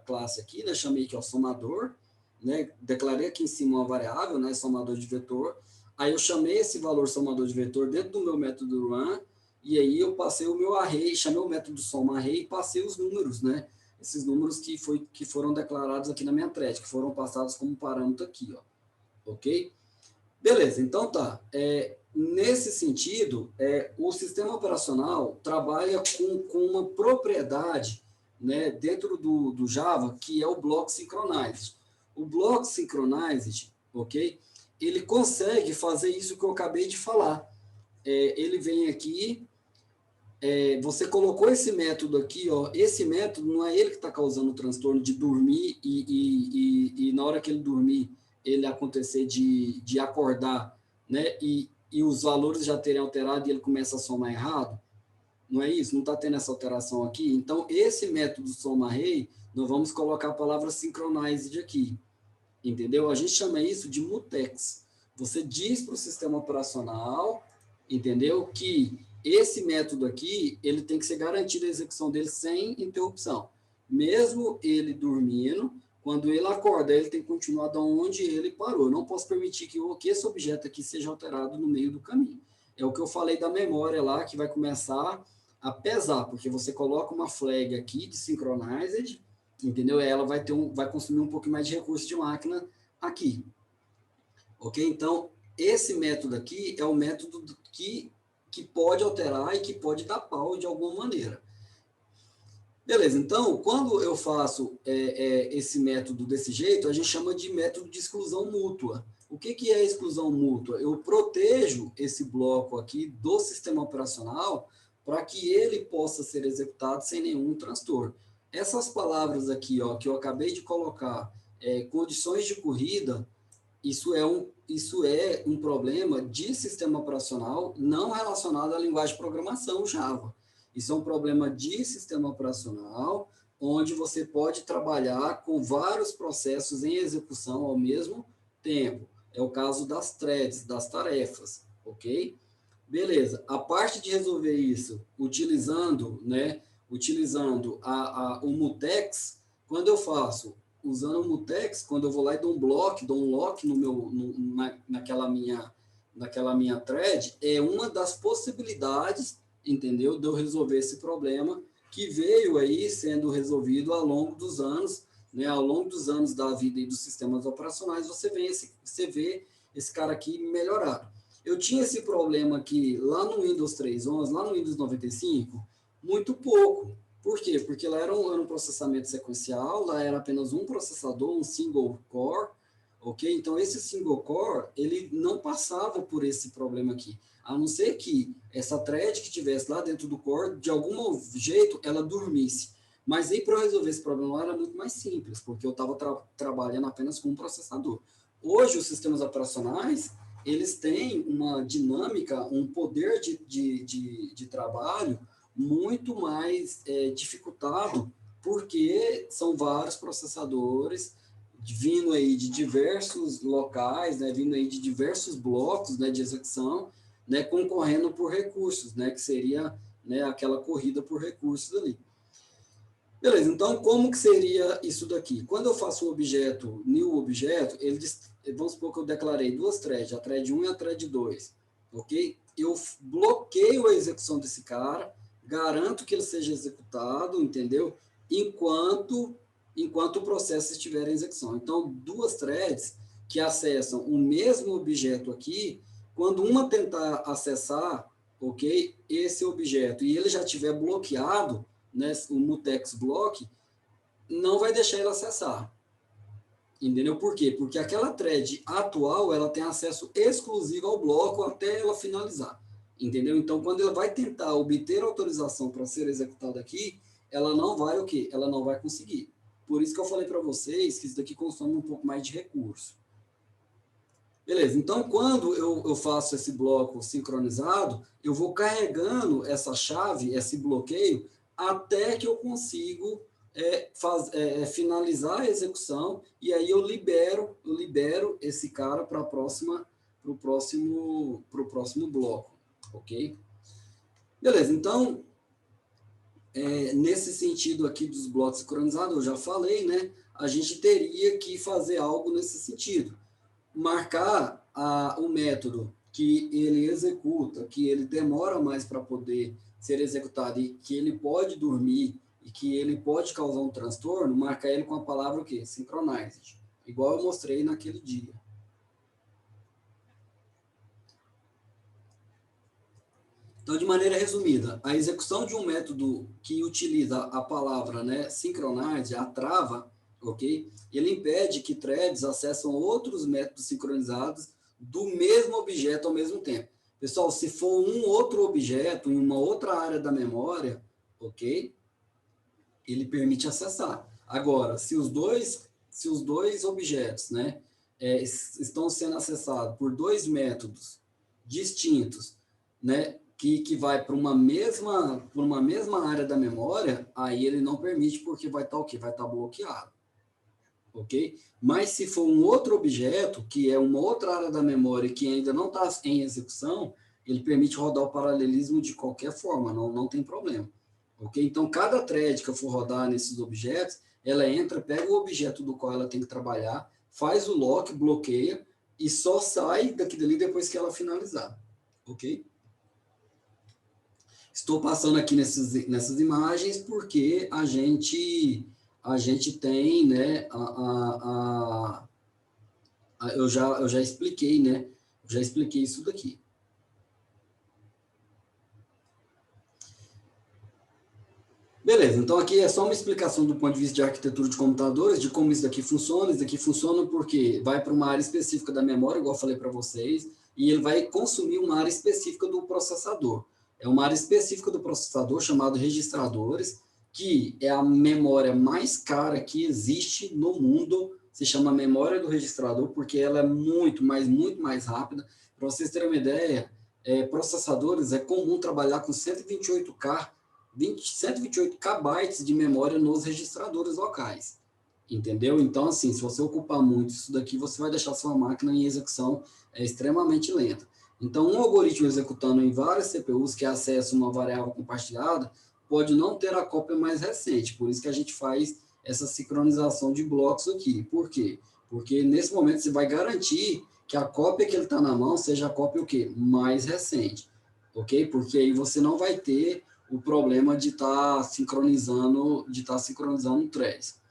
classe aqui, né? Chamei que é o somador, né? Declarei aqui em cima uma variável, né? Somador de vetor. Aí eu chamei esse valor somador de vetor dentro do meu método run, e aí eu passei o meu array, chamei o método soma array e passei os números, né? Esses números que foram declarados aqui na minha thread, que foram passados como parâmetro aqui, ó. Ok? Beleza, então tá. Nesse sentido, o sistema operacional trabalha com uma propriedade, né, dentro do Java, que é o Block Synchronized. O Block Synchronized, ok? Ele consegue fazer isso que eu acabei de falar. Ele vem aqui, você colocou esse método aqui, ó, esse método não é ele que está causando o transtorno de dormir e na hora que ele dormir, ele acontecer de acordar, né, e os valores já terem alterado e ele começa a somar errado. Não é isso? Não está tendo essa alteração aqui? Então, esse método soma array, nós vamos colocar a palavra synchronized aqui, entendeu? A gente chama isso de mutex. Você diz para o sistema operacional, entendeu, que esse método aqui, ele tem que ser garantida a execução dele sem interrupção. Mesmo ele dormindo, quando ele acorda, ele tem que continuar de onde ele parou. Eu não posso permitir que esse objeto aqui seja alterado no meio do caminho. É o que eu falei da memória lá, que vai começar a pesar, porque você coloca uma flag aqui de synchronized, entendeu? Ela vai consumir um pouco mais de recurso de máquina aqui. Ok? Então, esse método aqui é o método que pode alterar e que pode dar pau de alguma maneira. Beleza, então, quando eu faço esse método desse jeito, a gente chama de método de exclusão mútua. O que é exclusão mútua? Eu protejo esse bloco aqui do sistema operacional para que ele possa ser executado sem nenhum transtorno. Essas palavras aqui, ó, que eu acabei de colocar, condições de corrida, Isso é um problema de sistema operacional não relacionado à linguagem de programação Java. Isso é um problema de sistema operacional, onde você pode trabalhar com vários processos em execução ao mesmo tempo. É o caso das threads, das tarefas, ok? Beleza. A parte de resolver isso utilizando o mutex, quando eu faço usando o mutex, quando eu vou lá e dou um lock naquela minha thread, é uma das possibilidades, entendeu, de eu resolver esse problema que veio aí sendo resolvido ao longo dos anos, né, ao longo dos anos da vida e dos sistemas operacionais, você vê esse cara aqui melhorado. Eu tinha esse problema aqui lá no Windows 3.11, lá no Windows 95, muito pouco. Por quê? Porque lá era um processamento sequencial, lá era apenas um processador, um single core, ok? Então, esse single core, ele não passava por esse problema aqui. A não ser que essa thread que tivesse lá dentro do core, de algum jeito, ela dormisse. Mas aí, para resolver esse problema lá, era muito mais simples, porque eu estava trabalhando apenas com um processador. Hoje, os sistemas operacionais, eles têm uma dinâmica, um poder de trabalho muito mais dificultado, porque são vários processadores vindo aí de diversos locais, né, vindo aí de diversos blocos, né, de execução, né, concorrendo por recursos, né, que seria, né, aquela corrida por recursos ali. Beleza, então como que seria isso daqui? Quando eu faço um objeto, new objeto, vamos supor que eu declarei duas threads, a thread 1 e a thread 2, ok? Eu bloqueio a execução desse cara, garanto que ele seja executado, entendeu? Enquanto o processo estiver em execução. Então, duas threads que acessam o mesmo objeto aqui, quando uma tentar acessar, ok, esse objeto, e ele já estiver bloqueado, né, o mutex block, não vai deixar ele acessar. Entendeu? Por quê? Porque aquela thread atual, ela tem acesso exclusivo ao bloco até ela finalizar. Entendeu? Então, quando ela vai tentar obter autorização para ser executada aqui, ela não vai o quê? Ela não vai conseguir. Por isso que eu falei para vocês que isso daqui consome um pouco mais de recurso. Beleza, então quando eu faço esse bloco sincronizado, eu vou carregando essa chave, esse bloqueio, até que eu consigo finalizar a execução, e aí eu libero esse cara para o próximo bloco, ok? Beleza, então, nesse sentido aqui dos blocos sincronizados, eu já falei, né? A gente teria que fazer algo nesse sentido. Marcar o método que ele executa, que ele demora mais para poder ser executado e que ele pode dormir e que ele pode causar um transtorno, marcar ele com a palavra o quê? Synchronized. Igual eu mostrei naquele dia. Então, de maneira resumida, a execução de um método que utiliza a palavra, né, synchronized, a trava, ok? Ele impede que threads acessem outros métodos sincronizados do mesmo objeto ao mesmo tempo. Pessoal, se for um outro objeto em uma outra área da memória, ok? Ele permite acessar. Agora, se os dois objetos, né, estão sendo acessados por dois métodos distintos, né, que vai para uma mesma área da memória, aí ele não permite porque vai estar o quê? Vai estar bloqueado. Ok? Mas se for um outro objeto, que é uma outra área da memória que ainda não está em execução, ele permite rodar o paralelismo de qualquer forma, não tem problema. Ok? Então, cada thread que eu for rodar nesses objetos, ela entra, pega o objeto do qual ela tem que trabalhar, faz o lock, bloqueia, e só sai dali depois que ela finalizar. Ok? Estou passando aqui nessas imagens porque a gente tem, né, eu já expliquei, né, já expliquei isso daqui. Beleza, então aqui é só uma explicação do ponto de vista de arquitetura de computadores, de como isso daqui funciona porque vai para uma área específica da memória, igual eu falei para vocês, e ele vai consumir uma área específica do processador. É uma área específica do processador chamada registradores, que é a memória mais cara que existe no mundo, se chama memória do registrador, porque ela é muito mais rápida. Para vocês terem uma ideia, processadores, é comum trabalhar com 128 KB de memória nos registradores locais. Entendeu? Então, assim, se você ocupar muito isso daqui, você vai deixar sua máquina em execução extremamente lenta. Então, um algoritmo executando em várias CPUs que acessa uma variável compartilhada pode não ter a cópia mais recente. Por isso que a gente faz essa sincronização de blocos aqui. Por quê? Porque nesse momento você vai garantir que a cópia que ele está na mão seja a cópia o quê? Mais recente. Ok? Porque aí você não vai ter o problema de estar sincronizando threads.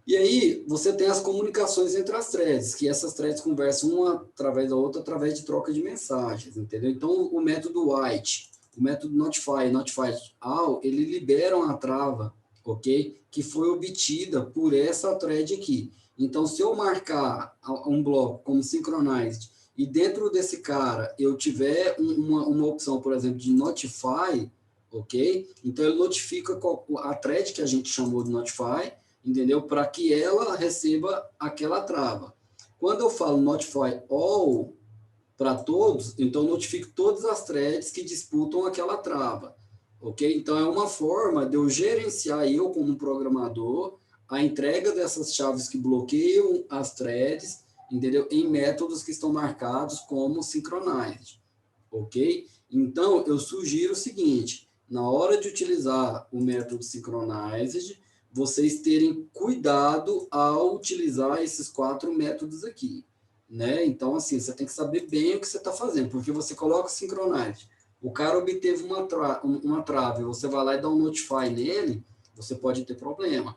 E aí, você tem as comunicações entre as threads, que essas threads conversam uma através da outra, através de troca de mensagens, entendeu? Então, o método white, o método notify all, ele libera uma trava, ok? Que foi obtida por essa thread aqui. Então, se eu marcar um bloco como synchronized, e dentro desse cara eu tiver uma opção, por exemplo, de notify, ok? Então, ele notifica a thread que a gente chamou de notify, entendeu? Para que ela receba aquela trava. Quando eu falo notify all para todos, então eu notifico todas as threads que disputam aquela trava, ok? Então é uma forma de eu gerenciar, eu como programador, a entrega dessas chaves que bloqueiam as threads, entendeu? Em métodos que estão marcados como synchronized, ok? Então eu sugiro o seguinte: na hora de utilizar o método synchronized, vocês terem cuidado ao utilizar esses 4 métodos aqui, né? Então, assim, você tem que saber bem o que você está fazendo, porque você coloca o synchronize, o cara obteve uma trave, você vai lá e dá um notify nele, você pode ter problema,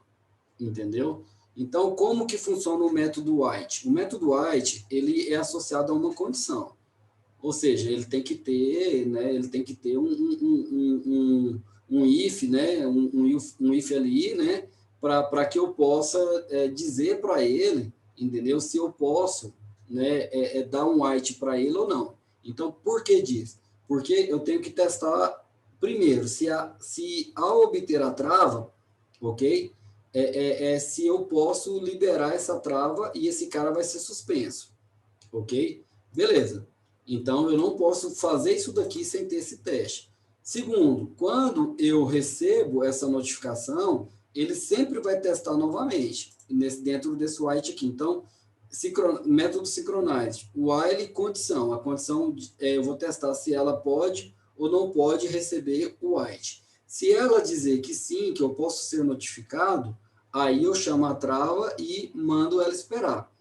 entendeu? Então, como que funciona o método white? O método white, ele é associado a uma condição, ou seja, ele tem que ter, né, um if, né, um if ali, né, para que eu possa dizer para ele, entendeu, se eu posso, né, dar um white para ele ou não. Então, por que disso? Porque eu tenho que testar primeiro se ao obter a trava, ok, se eu posso liberar essa trava e esse cara vai ser suspenso, ok? Beleza. Então, eu não posso fazer isso daqui sem ter esse teste. Segundo, quando eu recebo essa notificação, ele sempre vai testar novamente, dentro desse white aqui. Então, método synchronized, while condição. A condição, eu vou testar se ela pode ou não pode receber o white. Se ela dizer que sim, que eu posso ser notificado, aí eu chamo a trava e mando ela esperar.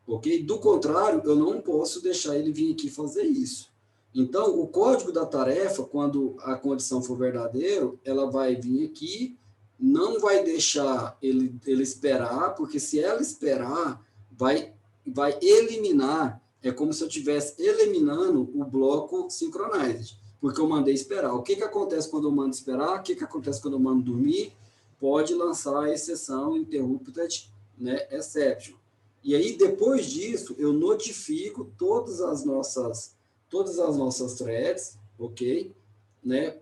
Ok? Do contrário, eu não posso deixar ele vir aqui fazer isso. Então, o código da tarefa, quando a condição for verdadeira, ela vai vir aqui, não vai deixar ele esperar, porque se ela esperar, vai eliminar, é como se eu estivesse eliminando o bloco synchronized, porque eu mandei esperar. O que acontece quando eu mando esperar? O que acontece quando eu mando dormir? Pode lançar a exceção interrupted, né, exception. E aí, depois disso, eu notifico todas as nossas threads, ok? Né?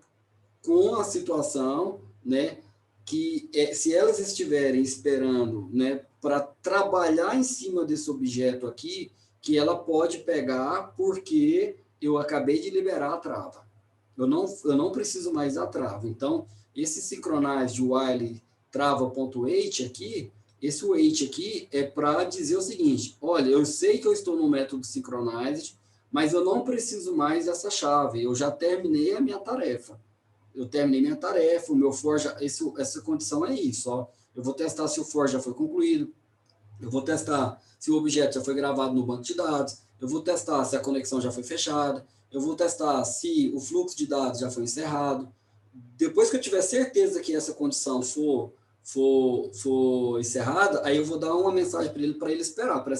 Com a situação, né? Que se elas estiverem esperando, né? Para trabalhar em cima desse objeto aqui, que ela pode pegar porque eu acabei de liberar a trava. Eu não preciso mais da trava. Então, esse synchronize de while trava.wait aqui, esse wait aqui é para dizer o seguinte: olha, eu sei que eu estou no método synchronized, mas eu não preciso mais dessa chave. Eu já terminei a minha tarefa. Eu terminei minha tarefa, o meu for já, essa condição é isso. Ó. Eu vou testar se o for já foi concluído. Eu vou testar se o objeto já foi gravado no banco de dados. Eu vou testar se a conexão já foi fechada. Eu vou testar se o fluxo de dados já foi encerrado. Depois que eu tiver certeza que essa condição for encerrada, aí eu vou dar uma mensagem para ele esperar, para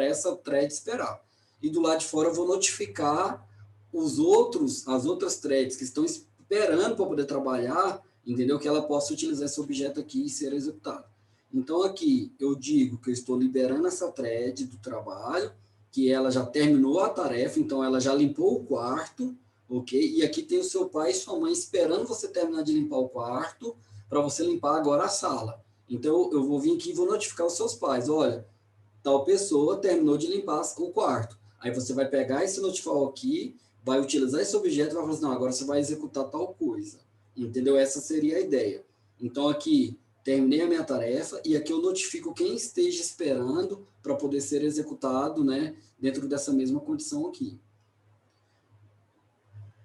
essa thread esperar. E do lado de fora eu vou notificar as outras threads que estão esperando para poder trabalhar, entendeu? Que ela possa utilizar esse objeto aqui e ser executado. Então, aqui eu digo que eu estou liberando essa thread do trabalho, que ela já terminou a tarefa, então ela já limpou o quarto, ok? E aqui tem o seu pai e sua mãe esperando você terminar de limpar o quarto, para você limpar agora a sala. Então, eu vou vir aqui e vou notificar os seus pais. Olha, tal pessoa terminou de limpar o quarto. Aí você vai pegar esse notifier aqui, vai utilizar esse objeto e vai falar assim, não, agora você vai executar tal coisa. Entendeu? Essa seria a ideia. Então, aqui, terminei a minha tarefa e aqui eu notifico quem esteja esperando para poder ser executado, né, dentro dessa mesma condição aqui.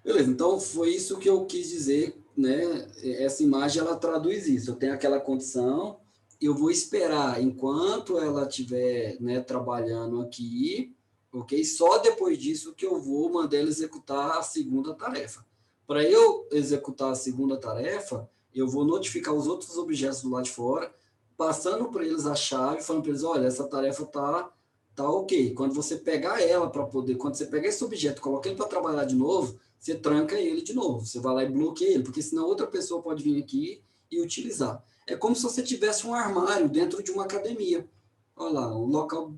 Beleza, então foi isso que eu quis dizer, né? Essa imagem, ela traduz isso. Eu tenho aquela condição, eu vou esperar enquanto ela estiver, né, trabalhando aqui, ok? Só depois disso que eu vou mandar ela executar a segunda tarefa. Para eu executar a segunda tarefa, eu vou notificar os outros objetos do lado de fora, passando para eles a chave, falando para eles, olha, essa tarefa tá ok. Quando você pegar ela para poder, quando você pegar esse objeto, colocar ele para trabalhar de novo, você tranca ele de novo. Você vai lá e bloqueia ele, porque senão outra pessoa pode vir aqui e utilizar. É como se você tivesse um armário dentro de uma academia. Olha lá, um local.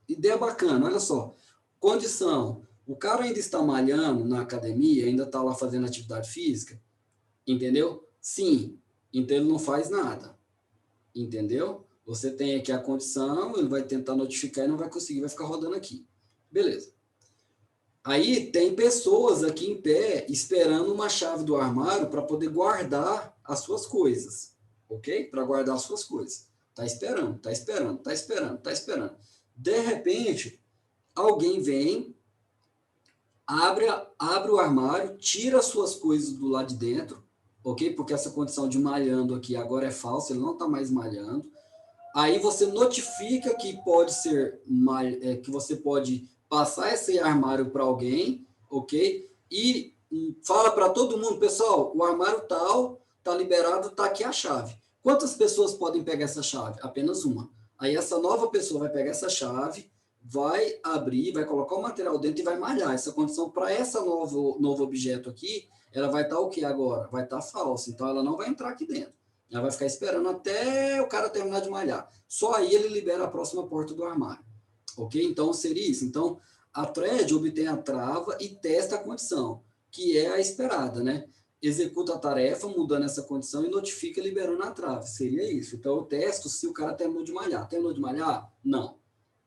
Ideia bacana, olha só. Condição: o cara ainda está malhando na academia, ainda está lá fazendo atividade física, entendeu? Sim, então ele não faz nada, entendeu? Você tem aqui a condição, ele vai tentar notificar e não vai conseguir, vai ficar rodando aqui. Beleza. Aí tem pessoas aqui em pé esperando uma chave do armário para poder guardar as suas coisas, ok? Para guardar as suas coisas. Tá esperando, tá esperando, tá esperando, tá esperando. De repente, alguém vem, abre o armário, tira as suas coisas do lado de dentro, ok? Porque essa condição de malhando aqui agora é falsa, ele não está mais malhando. Aí você notifica que pode ser que você pode passar esse armário para alguém, ok? E fala para todo mundo, pessoal, o armário tal está liberado, está aqui a chave. Quantas pessoas podem pegar essa chave? Apenas uma. Aí essa nova pessoa vai pegar essa chave, vai abrir, vai colocar o material dentro e vai malhar. Essa condição para essa novo objeto aqui, ela vai estar o que agora? Vai estar falsa. Então ela não vai entrar aqui dentro. Ela vai ficar esperando até o cara terminar de malhar. Só aí ele libera a próxima porta do armário. Ok? Então, seria isso. Então, a thread obtém a trava e testa a condição, que é a esperada, né? Executa a tarefa, mudando essa condição e notifica liberando a trava. Seria isso. Então, eu testo se o cara terminou de malhar. Terminou de malhar? Não.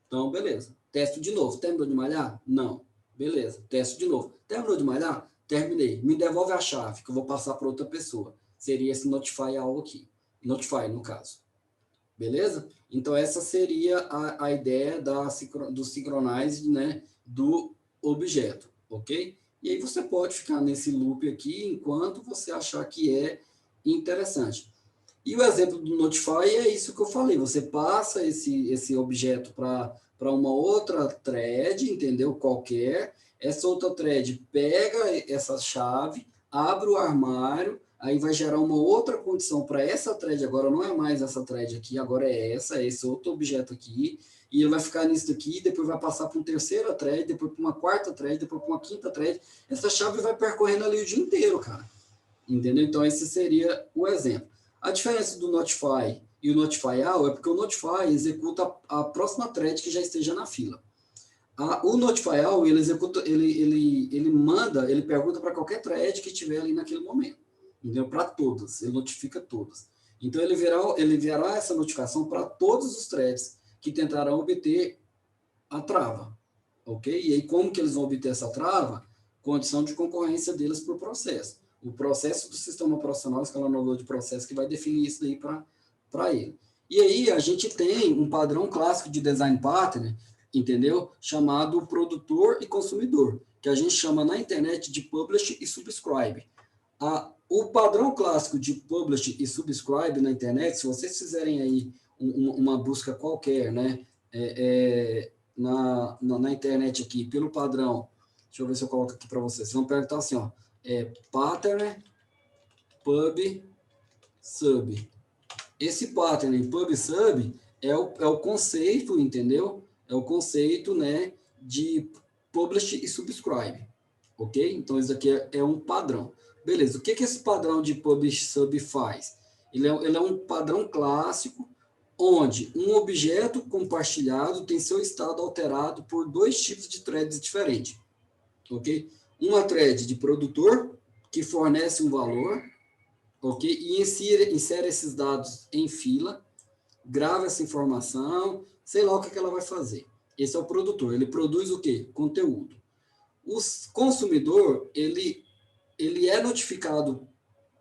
Então, beleza. Testo de novo. Terminou de malhar? Não. Beleza. Testo de novo. Terminou de malhar? Terminei. Me devolve a chave, que eu vou passar para outra pessoa. Seria esse notify all aqui. Notify, no caso. Beleza? Então, essa seria a ideia do synchronize, né, do objeto, ok? E aí você pode ficar nesse loop aqui enquanto você achar que é interessante. E o exemplo do Notify é isso que eu falei. Você passa esse objeto para uma outra thread, entendeu? Qualquer. Essa outra thread pega essa chave, abre o armário, aí vai gerar uma outra condição para essa thread. Agora não é mais essa thread aqui, agora é esse outro objeto aqui. E ele vai ficar nisso aqui, depois vai passar para uma terceira thread, depois para uma quarta thread, depois para uma quinta thread. Essa chave vai percorrendo ali o dia inteiro, cara. Entendeu? Então, esse seria o exemplo. A diferença do Notify e o Notify All é porque o Notify executa a próxima thread que já esteja na fila. O Notify All, ele executa, ele manda, ele pergunta para qualquer thread que estiver ali naquele momento. Entendeu? Para todas, ele notifica todas. Então, ele verá essa notificação para todos os threads que tentarão obter a trava. Ok? E aí, como que eles vão obter essa trava? Condição de concorrência deles por processo. O processo do sistema operacional, escalanador de processo, que vai definir isso daí para ele. E aí, a gente tem um padrão clássico de design partner, entendeu? Chamado produtor e consumidor, que a gente chama na internet de publish e subscribe. O padrão clássico de publish e subscribe na internet, se vocês fizerem aí uma busca qualquer, né? Na internet aqui, pelo padrão, deixa eu ver se eu coloco aqui para vocês. Vocês vão perguntar assim, ó, pattern, pub, sub. Esse pattern, pub, sub, é o conceito, entendeu? É o conceito, né, de publish e subscribe, ok? Então, isso aqui é um padrão. Beleza, o que esse padrão de publish, sub faz? Ele é um padrão clássico, onde um objeto compartilhado tem seu estado alterado por dois tipos de threads diferentes, ok? Uma thread de produtor, que fornece um valor, ok? E insere esses dados em fila, grava essa informação, sei lá o que ela vai fazer. Esse é o produtor, ele produz o quê? Conteúdo. O consumidor, ele é notificado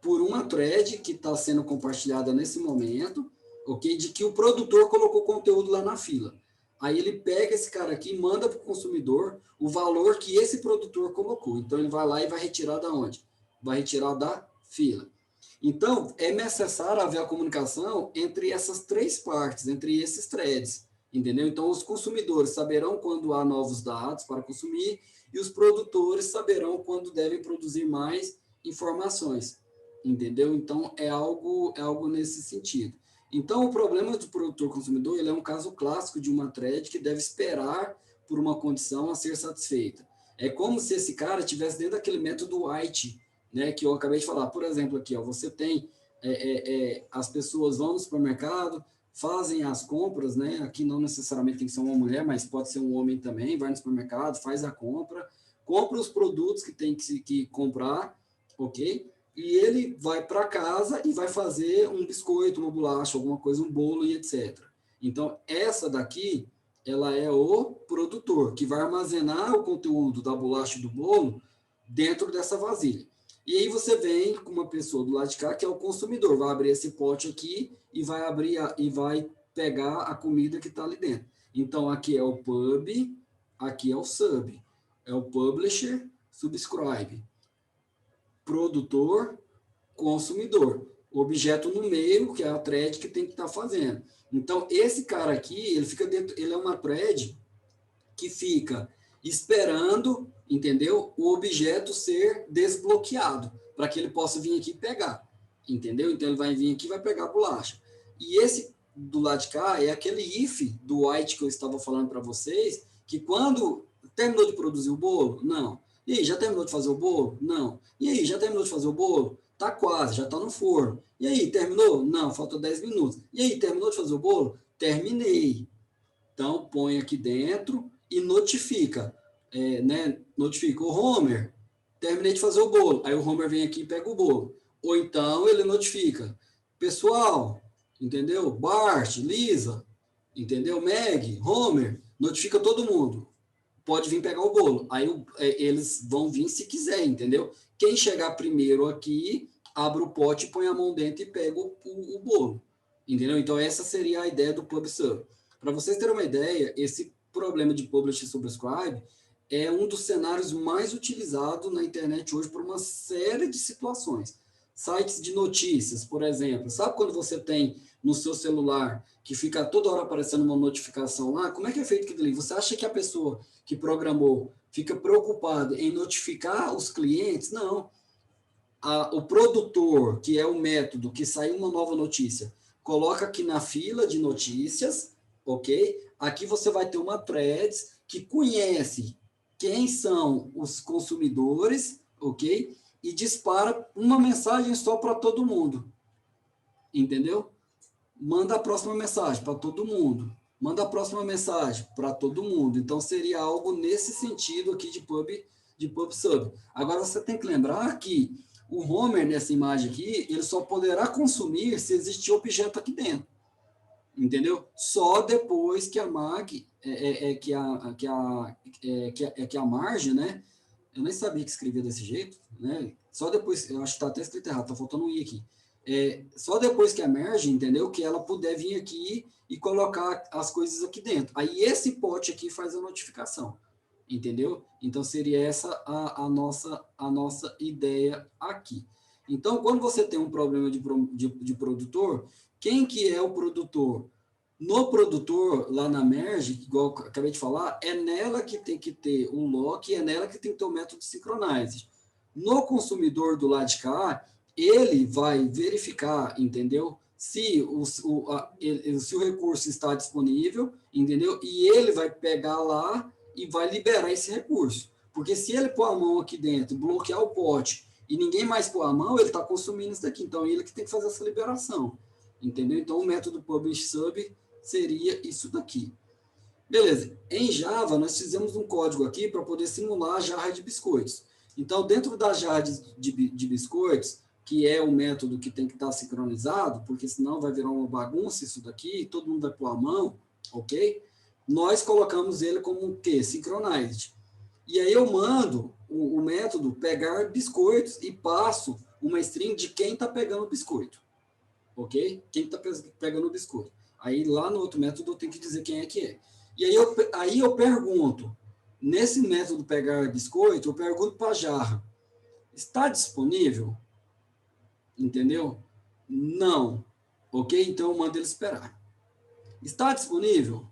por uma thread que está sendo compartilhada nesse momento, ok? De que o produtor colocou conteúdo lá na fila. Aí ele pega esse cara aqui e manda para o consumidor o valor que esse produtor colocou. Então ele vai lá e vai retirar da onde? Vai retirar da fila. Então é necessário haver a comunicação entre essas três partes, entre esses threads, entendeu? Então os consumidores saberão quando há novos dados para consumir e os produtores saberão quando devem produzir mais informações, entendeu? Então é algo nesse sentido. Então o problema do produtor consumidor, ele é um caso clássico de uma thread que deve esperar por uma condição a ser satisfeita. É como se esse cara estivesse dentro daquele método White, né, que eu acabei de falar. Por exemplo, aqui, ó, você tem as pessoas vão no supermercado, fazem as compras, né? Aqui não necessariamente tem que ser uma mulher, mas pode ser um homem também, vai no supermercado, faz a compra, compra os produtos que tem que comprar, ok? E ele vai para casa e vai fazer um biscoito, uma bolacha, alguma coisa, um bolo e etc. Então, essa daqui, ela é o produtor, que vai armazenar o conteúdo da bolacha e do bolo dentro dessa vasilha. E aí você vem com uma pessoa do lado de cá, que é o consumidor, vai abrir esse pote aqui e vai abrir e vai pegar a comida que está ali dentro. Então, aqui é o pub, aqui é o sub. É o publisher, subscribe. Produtor, consumidor. O objeto no meio, que é a thread que tem que estar fazendo. Então, esse cara aqui, ele fica dentro, ele é uma thread que fica esperando, entendeu? O objeto ser desbloqueado, para que ele possa vir aqui pegar, entendeu? Então ele vai vir aqui e vai pegar a bolacha. E esse do lado de cá é aquele if do white que eu estava falando para vocês, que quando terminou de produzir o bolo? Não. E aí, já terminou de fazer o bolo? Não. E aí, já terminou de fazer o bolo? Tá quase, já tá no forno. E aí, terminou? Não, falta 10 minutos. E aí, terminou de fazer o bolo? Terminei. Então, põe aqui dentro e notifica, né? Notifica o Homer, terminei de fazer o bolo. Aí o Homer vem aqui e pega o bolo. Ou então ele notifica, pessoal, entendeu? Bart, Lisa, entendeu? Meg, Homer, notifica todo mundo. Pode vir pegar o bolo. Aí eles vão vir se quiser, entendeu? Quem chegar primeiro aqui, abre o pote, põe a mão dentro e pega o bolo. Entendeu? Então, essa seria a ideia do PubSub. Para vocês terem uma ideia, esse problema de Publish e Subscribe é um dos cenários mais utilizados na internet hoje por uma série de situações. Sites de notícias, por exemplo. Sabe quando você tem no seu celular que fica toda hora aparecendo uma notificação lá? Como é que é feito aquilo ali? Você acha que a pessoa que programou fica preocupada em notificar os clientes? Não. O produtor, que é o método que saiu uma nova notícia, coloca aqui na fila de notícias, ok? Aqui você vai ter uma thread que conhece quem são os consumidores, ok? E dispara uma mensagem só para todo mundo, entendeu? Manda a próxima mensagem para todo mundo. Manda a próxima mensagem para todo mundo. Então, seria algo nesse sentido aqui de PubSub. Agora, você tem que lembrar que o Homer, nessa imagem aqui, ele só poderá consumir se existir objeto aqui dentro. Entendeu? Só depois que a mag, que a margem, né? Eu nem sabia que escrevia desse jeito, né? Só depois, eu acho que está até escrito errado, está faltando um i aqui. Só depois que a merge, entendeu? Que ela puder vir aqui e colocar as coisas aqui dentro. Aí esse pote aqui faz a notificação, entendeu? Então seria essa a nossa ideia aqui. Então, quando você tem um problema de produtor, quem que é o produtor? No produtor, lá na merge, igual eu acabei de falar, é nela que tem que ter o lock, é nela que tem que ter o método synchronize. No consumidor do lado de cá, ele vai verificar, entendeu? Se o recurso está disponível, entendeu? E ele vai pegar lá e vai liberar esse recurso. Porque se ele pôr a mão aqui dentro, bloquear o pote e ninguém mais pôr a mão, ele está consumindo isso daqui. Então, ele que tem que fazer essa liberação. Entendeu? Então, o método publish sub seria isso daqui. Beleza. Em Java, nós fizemos um código aqui para poder simular a jarra de biscoitos. Então, dentro da jarra de biscoitos, que é o método que tem que estar sincronizado, porque senão vai virar uma bagunça isso daqui, todo mundo vai pôr a mão, ok? Nós colocamos ele como o quê? Synchronized. E aí eu mando o método pegar biscoitos e passo uma string de quem está pegando o biscoito, ok? Quem está pegando o biscoito. Aí lá no outro método eu tenho que dizer quem é que é. E aí eu pergunto, nesse método pegar biscoito, eu pergunto para a jarra, está disponível? Entendeu? Não. Ok? Então eu mando ele esperar. Está disponível?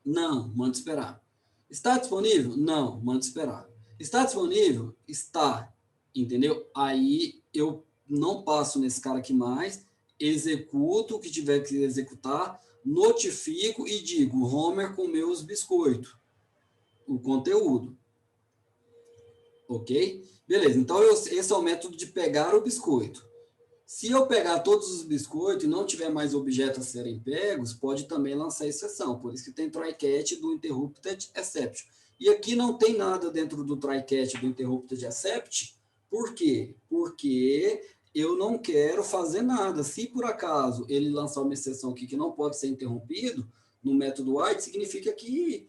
Não, manda esperar. Está disponível? Não, manda esperar. Está disponível? Está. Entendeu? Aí eu não passo nesse cara aqui mais, executo o que tiver que executar, notifico e digo, Homer comeu os biscoitos, o conteúdo. Ok? Beleza, então esse é o método de pegar o biscoito. Se eu pegar todos os biscoitos e não tiver mais objetos a serem pegos, pode também lançar exceção. Por isso que tem try catch do interrupted exception. E aqui não tem nada dentro do try catch do interrupted exception. Por quê? Porque eu não quero fazer nada. Se por acaso ele lançar uma exceção aqui que não pode ser interrompido, no método white, significa que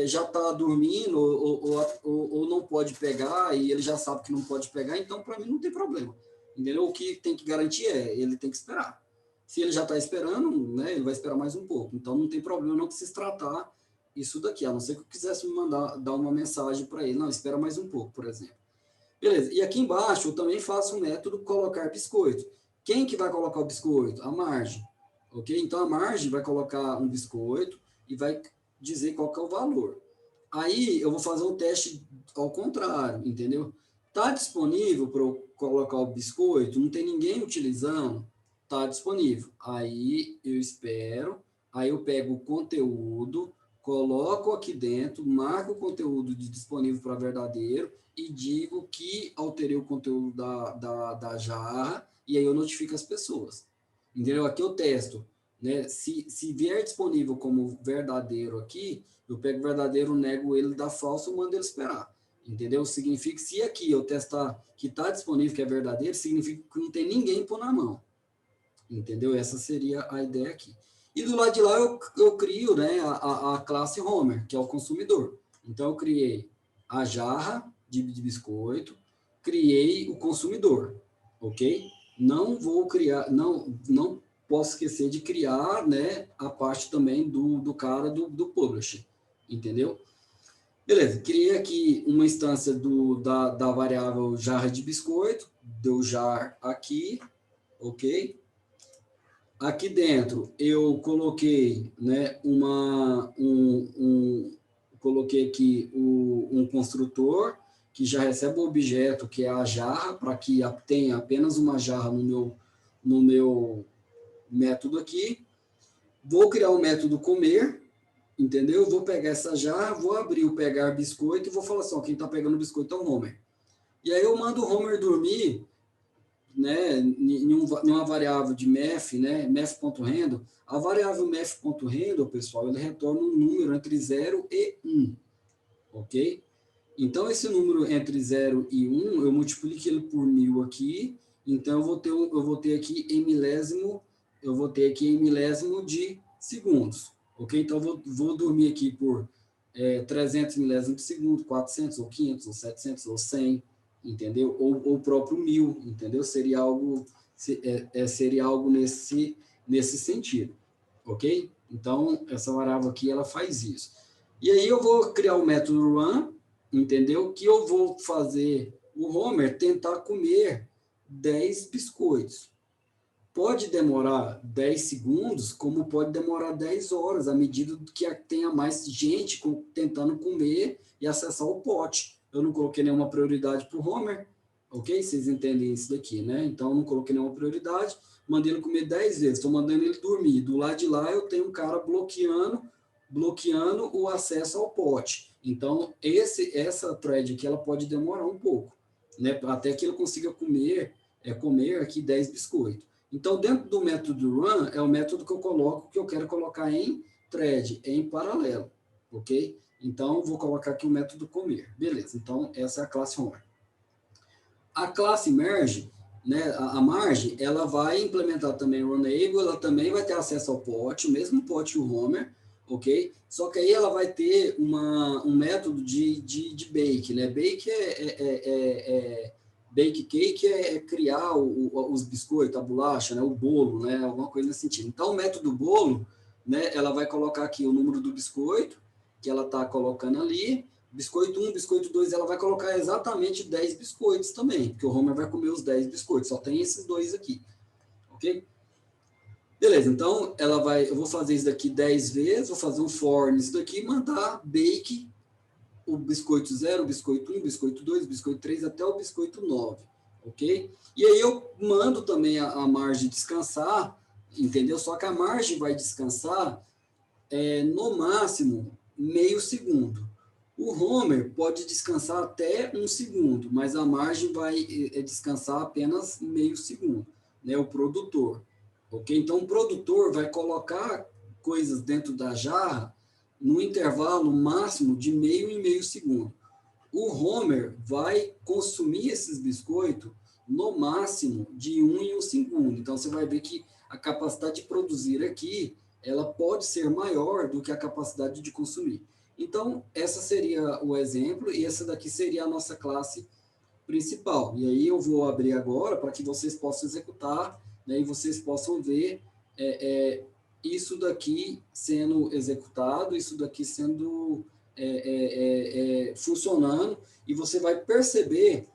já está dormindo ou não pode pegar e ele já sabe que não pode pegar, então para mim não tem problema. Entendeu? O que tem que garantir ele tem que esperar. Se ele já está esperando, né, ele vai esperar mais um pouco. Então não tem problema não que se tratar isso daqui, a não ser que eu quisesse me mandar, dar uma mensagem para ele. Não, espera mais um pouco, por exemplo. Beleza, e aqui embaixo eu também faço o método colocar biscoito. Quem que vai colocar o biscoito? A margem. Ok? Então a margem vai colocar um biscoito e vai dizer qual que é o valor. Aí eu vou fazer um teste ao contrário, entendeu? Está disponível para eu colocar o biscoito? Não tem ninguém utilizando? Está disponível. Aí eu espero, aí eu pego o conteúdo, coloco aqui dentro, marco o conteúdo de disponível para verdadeiro e digo que alterei o conteúdo da jarra e aí eu notifico as pessoas. Entendeu? Aqui eu testo. Né? Se vier disponível como verdadeiro aqui, eu pego o verdadeiro, nego ele da falsa e mando ele esperar. Entendeu? Significa que se aqui eu testar que está disponível, que é verdadeiro, significa que não tem ninguém por na mão. Entendeu? Essa seria a ideia aqui. E do lado de lá eu crio, né, a classe Homer, que é o consumidor. Então eu criei a jarra de biscoito, criei o consumidor, ok? Não vou criar, não posso esquecer de criar, né, a parte também do cara do publisher, entendeu? Beleza, criei aqui uma instância da variável jarra de biscoito, deu jar aqui, ok? Aqui dentro eu coloquei, né, coloquei aqui um construtor que já recebe o objeto que é a jarra, para que tenha apenas uma jarra no meu método aqui. Vou criar o método comer, entendeu? Vou pegar essa jarra, vou abrir o pegar biscoito e vou falar assim, ó, quem está pegando o biscoito é o Homer. E aí eu mando o Homer dormir, né, em uma variável de math, né, math.handle. A variável math.handle, pessoal, ele retorna um número entre 0 e 1, ok? Então, esse número entre 0 e 1, eu multiplico ele por 1000 aqui, então eu vou ter aqui em milésimo, de segundos, ok? Então, eu vou dormir aqui por 300 milésimos de segundo, 400, ou 500, ou 700, ou 100, entendeu? Ou próprio 1000, entendeu? Seria algo nesse sentido, ok? Então, essa variável aqui, ela faz isso. E aí eu vou criar o método run, entendeu? Que eu vou fazer o Homer tentar comer 10 biscoitos. Pode demorar 10 segundos, como pode demorar 10 horas, à medida que tenha mais gente tentando comer e acessar o pote. Eu não coloquei nenhuma prioridade para o Homer, ok? Vocês entendem isso daqui, né? Então, eu não coloquei nenhuma prioridade, mandei ele comer 10 vezes, estou mandando ele dormir. Do lado de lá, eu tenho um cara bloqueando o acesso ao pote. Então, essa thread aqui, ela pode demorar um pouco, né? Até que ele consiga comer aqui 10 biscoitos. Então, dentro do método run, é o método que eu coloco, que eu quero colocar em thread, em paralelo, ok? Então, vou colocar aqui o método comer. Beleza, então essa é a classe Homer. A classe merge, né, a margem, ela vai implementar também o Runable, ela também vai ter acesso ao pote, o mesmo pote o Homer, ok? Só que aí ela vai ter um método de bake, né? Bake cake é criar os biscoitos, a bolacha, né? O bolo, né? Alguma coisa nesse sentido. Então, o método bolo, né? Ela vai colocar aqui o número do biscoito, que ela está colocando ali, biscoito 1, biscoito 2, ela vai colocar exatamente 10 biscoitos também, porque o Homer vai comer os 10 biscoitos, só tem esses dois aqui, ok? Beleza, então eu vou fazer isso daqui 10 vezes, vou fazer um for nisso daqui e mandar bake o biscoito 0, o biscoito 1, biscoito 2, biscoito 3, até o biscoito 9, ok? E aí eu mando também a margem descansar, entendeu? Só que a margem vai descansar no máximo meio segundo. O Homer pode descansar até 1 segundo, mas a margem vai descansar apenas meio segundo, né? O produtor, ok? Então, o produtor vai colocar coisas dentro da jarra no intervalo máximo de meio e meio segundo. O Homer vai consumir esses biscoitos no máximo de 1 em 1 segundo. Então, você vai ver que a capacidade de produzir aqui, ela pode ser maior do que a capacidade de consumir. Então, essa seria o exemplo, e essa daqui seria a nossa classe principal. E aí eu vou abrir agora para que vocês possam executar, né, e vocês possam ver isso daqui sendo executado, isso daqui sendo funcionando, e você vai perceber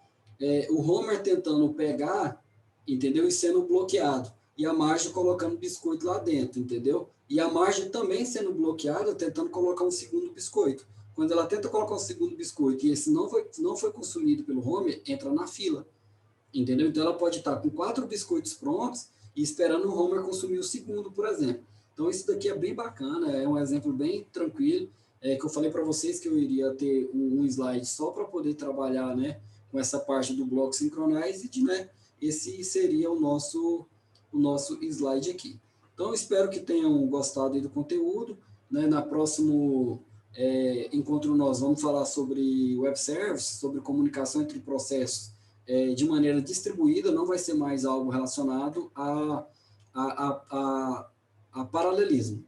o Homer tentando pegar, entendeu? E sendo bloqueado. E a Marge colocando biscoito lá dentro, entendeu? E a Marge também sendo bloqueada, tentando colocar um segundo biscoito. Quando ela tenta colocar um segundo biscoito e esse não foi consumido pelo Homer, entra na fila, entendeu? Então ela pode estar com 4 biscoitos prontos e esperando o Homer consumir o segundo, por exemplo. Então isso daqui é bem bacana, é um exemplo bem tranquilo, que eu falei para vocês que eu iria ter um slide só para poder trabalhar, né, com essa parte do bloco Synchronized, né? Esse seria o nosso slide aqui. Então, espero que tenham gostado aí do conteúdo, né? Na próximo encontro nós vamos falar sobre web service, sobre comunicação entre processos de maneira distribuída, não vai ser mais algo relacionado a paralelismo.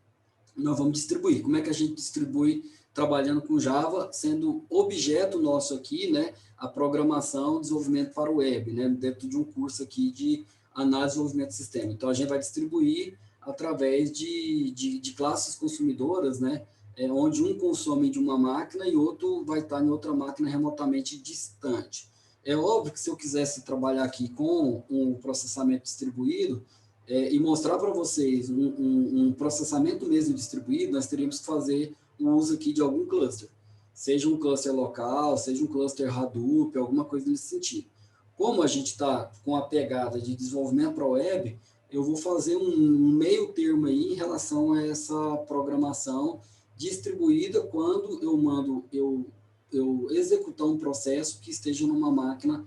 Nós vamos distribuir. Como é que a gente distribui trabalhando com Java, sendo objeto nosso aqui, né, a programação, desenvolvimento para o web, né, dentro de um curso aqui de análise e desenvolvimento de sistema. Então, a gente vai distribuir através de classes consumidoras, né, onde um consome de uma máquina e outro vai estar em outra máquina remotamente distante. É óbvio que se eu quisesse trabalhar aqui com um processamento distribuído, e mostrar para vocês um processamento mesmo distribuído, nós teríamos que fazer o uso aqui de algum cluster. Seja um cluster local, seja um cluster Hadoop, alguma coisa nesse sentido. Como a gente está com a pegada de desenvolvimento para a web, eu vou fazer um meio termo aí em relação a essa programação distribuída quando eu mando eu executar um processo que esteja numa máquina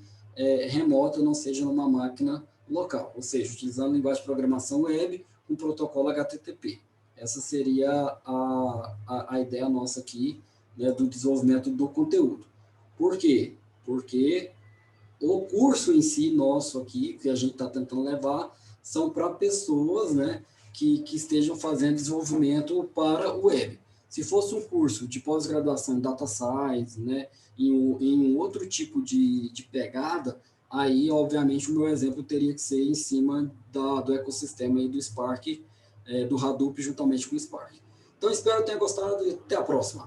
remota, não seja numa máquina local, ou seja, utilizando linguagem de programação web, um protocolo HTTP. Essa seria a ideia nossa aqui, né, do desenvolvimento do conteúdo. Por quê? Porque o curso em si nosso aqui, que a gente está tentando levar, são para pessoas, né, que estejam fazendo desenvolvimento para o web. Se fosse um curso de pós-graduação em Data Science, né, em um outro tipo de pegada, aí, obviamente, o meu exemplo teria que ser em cima do ecossistema aí do Spark, do Hadoop, juntamente com o Spark. Então, espero que tenha gostado e até a próxima.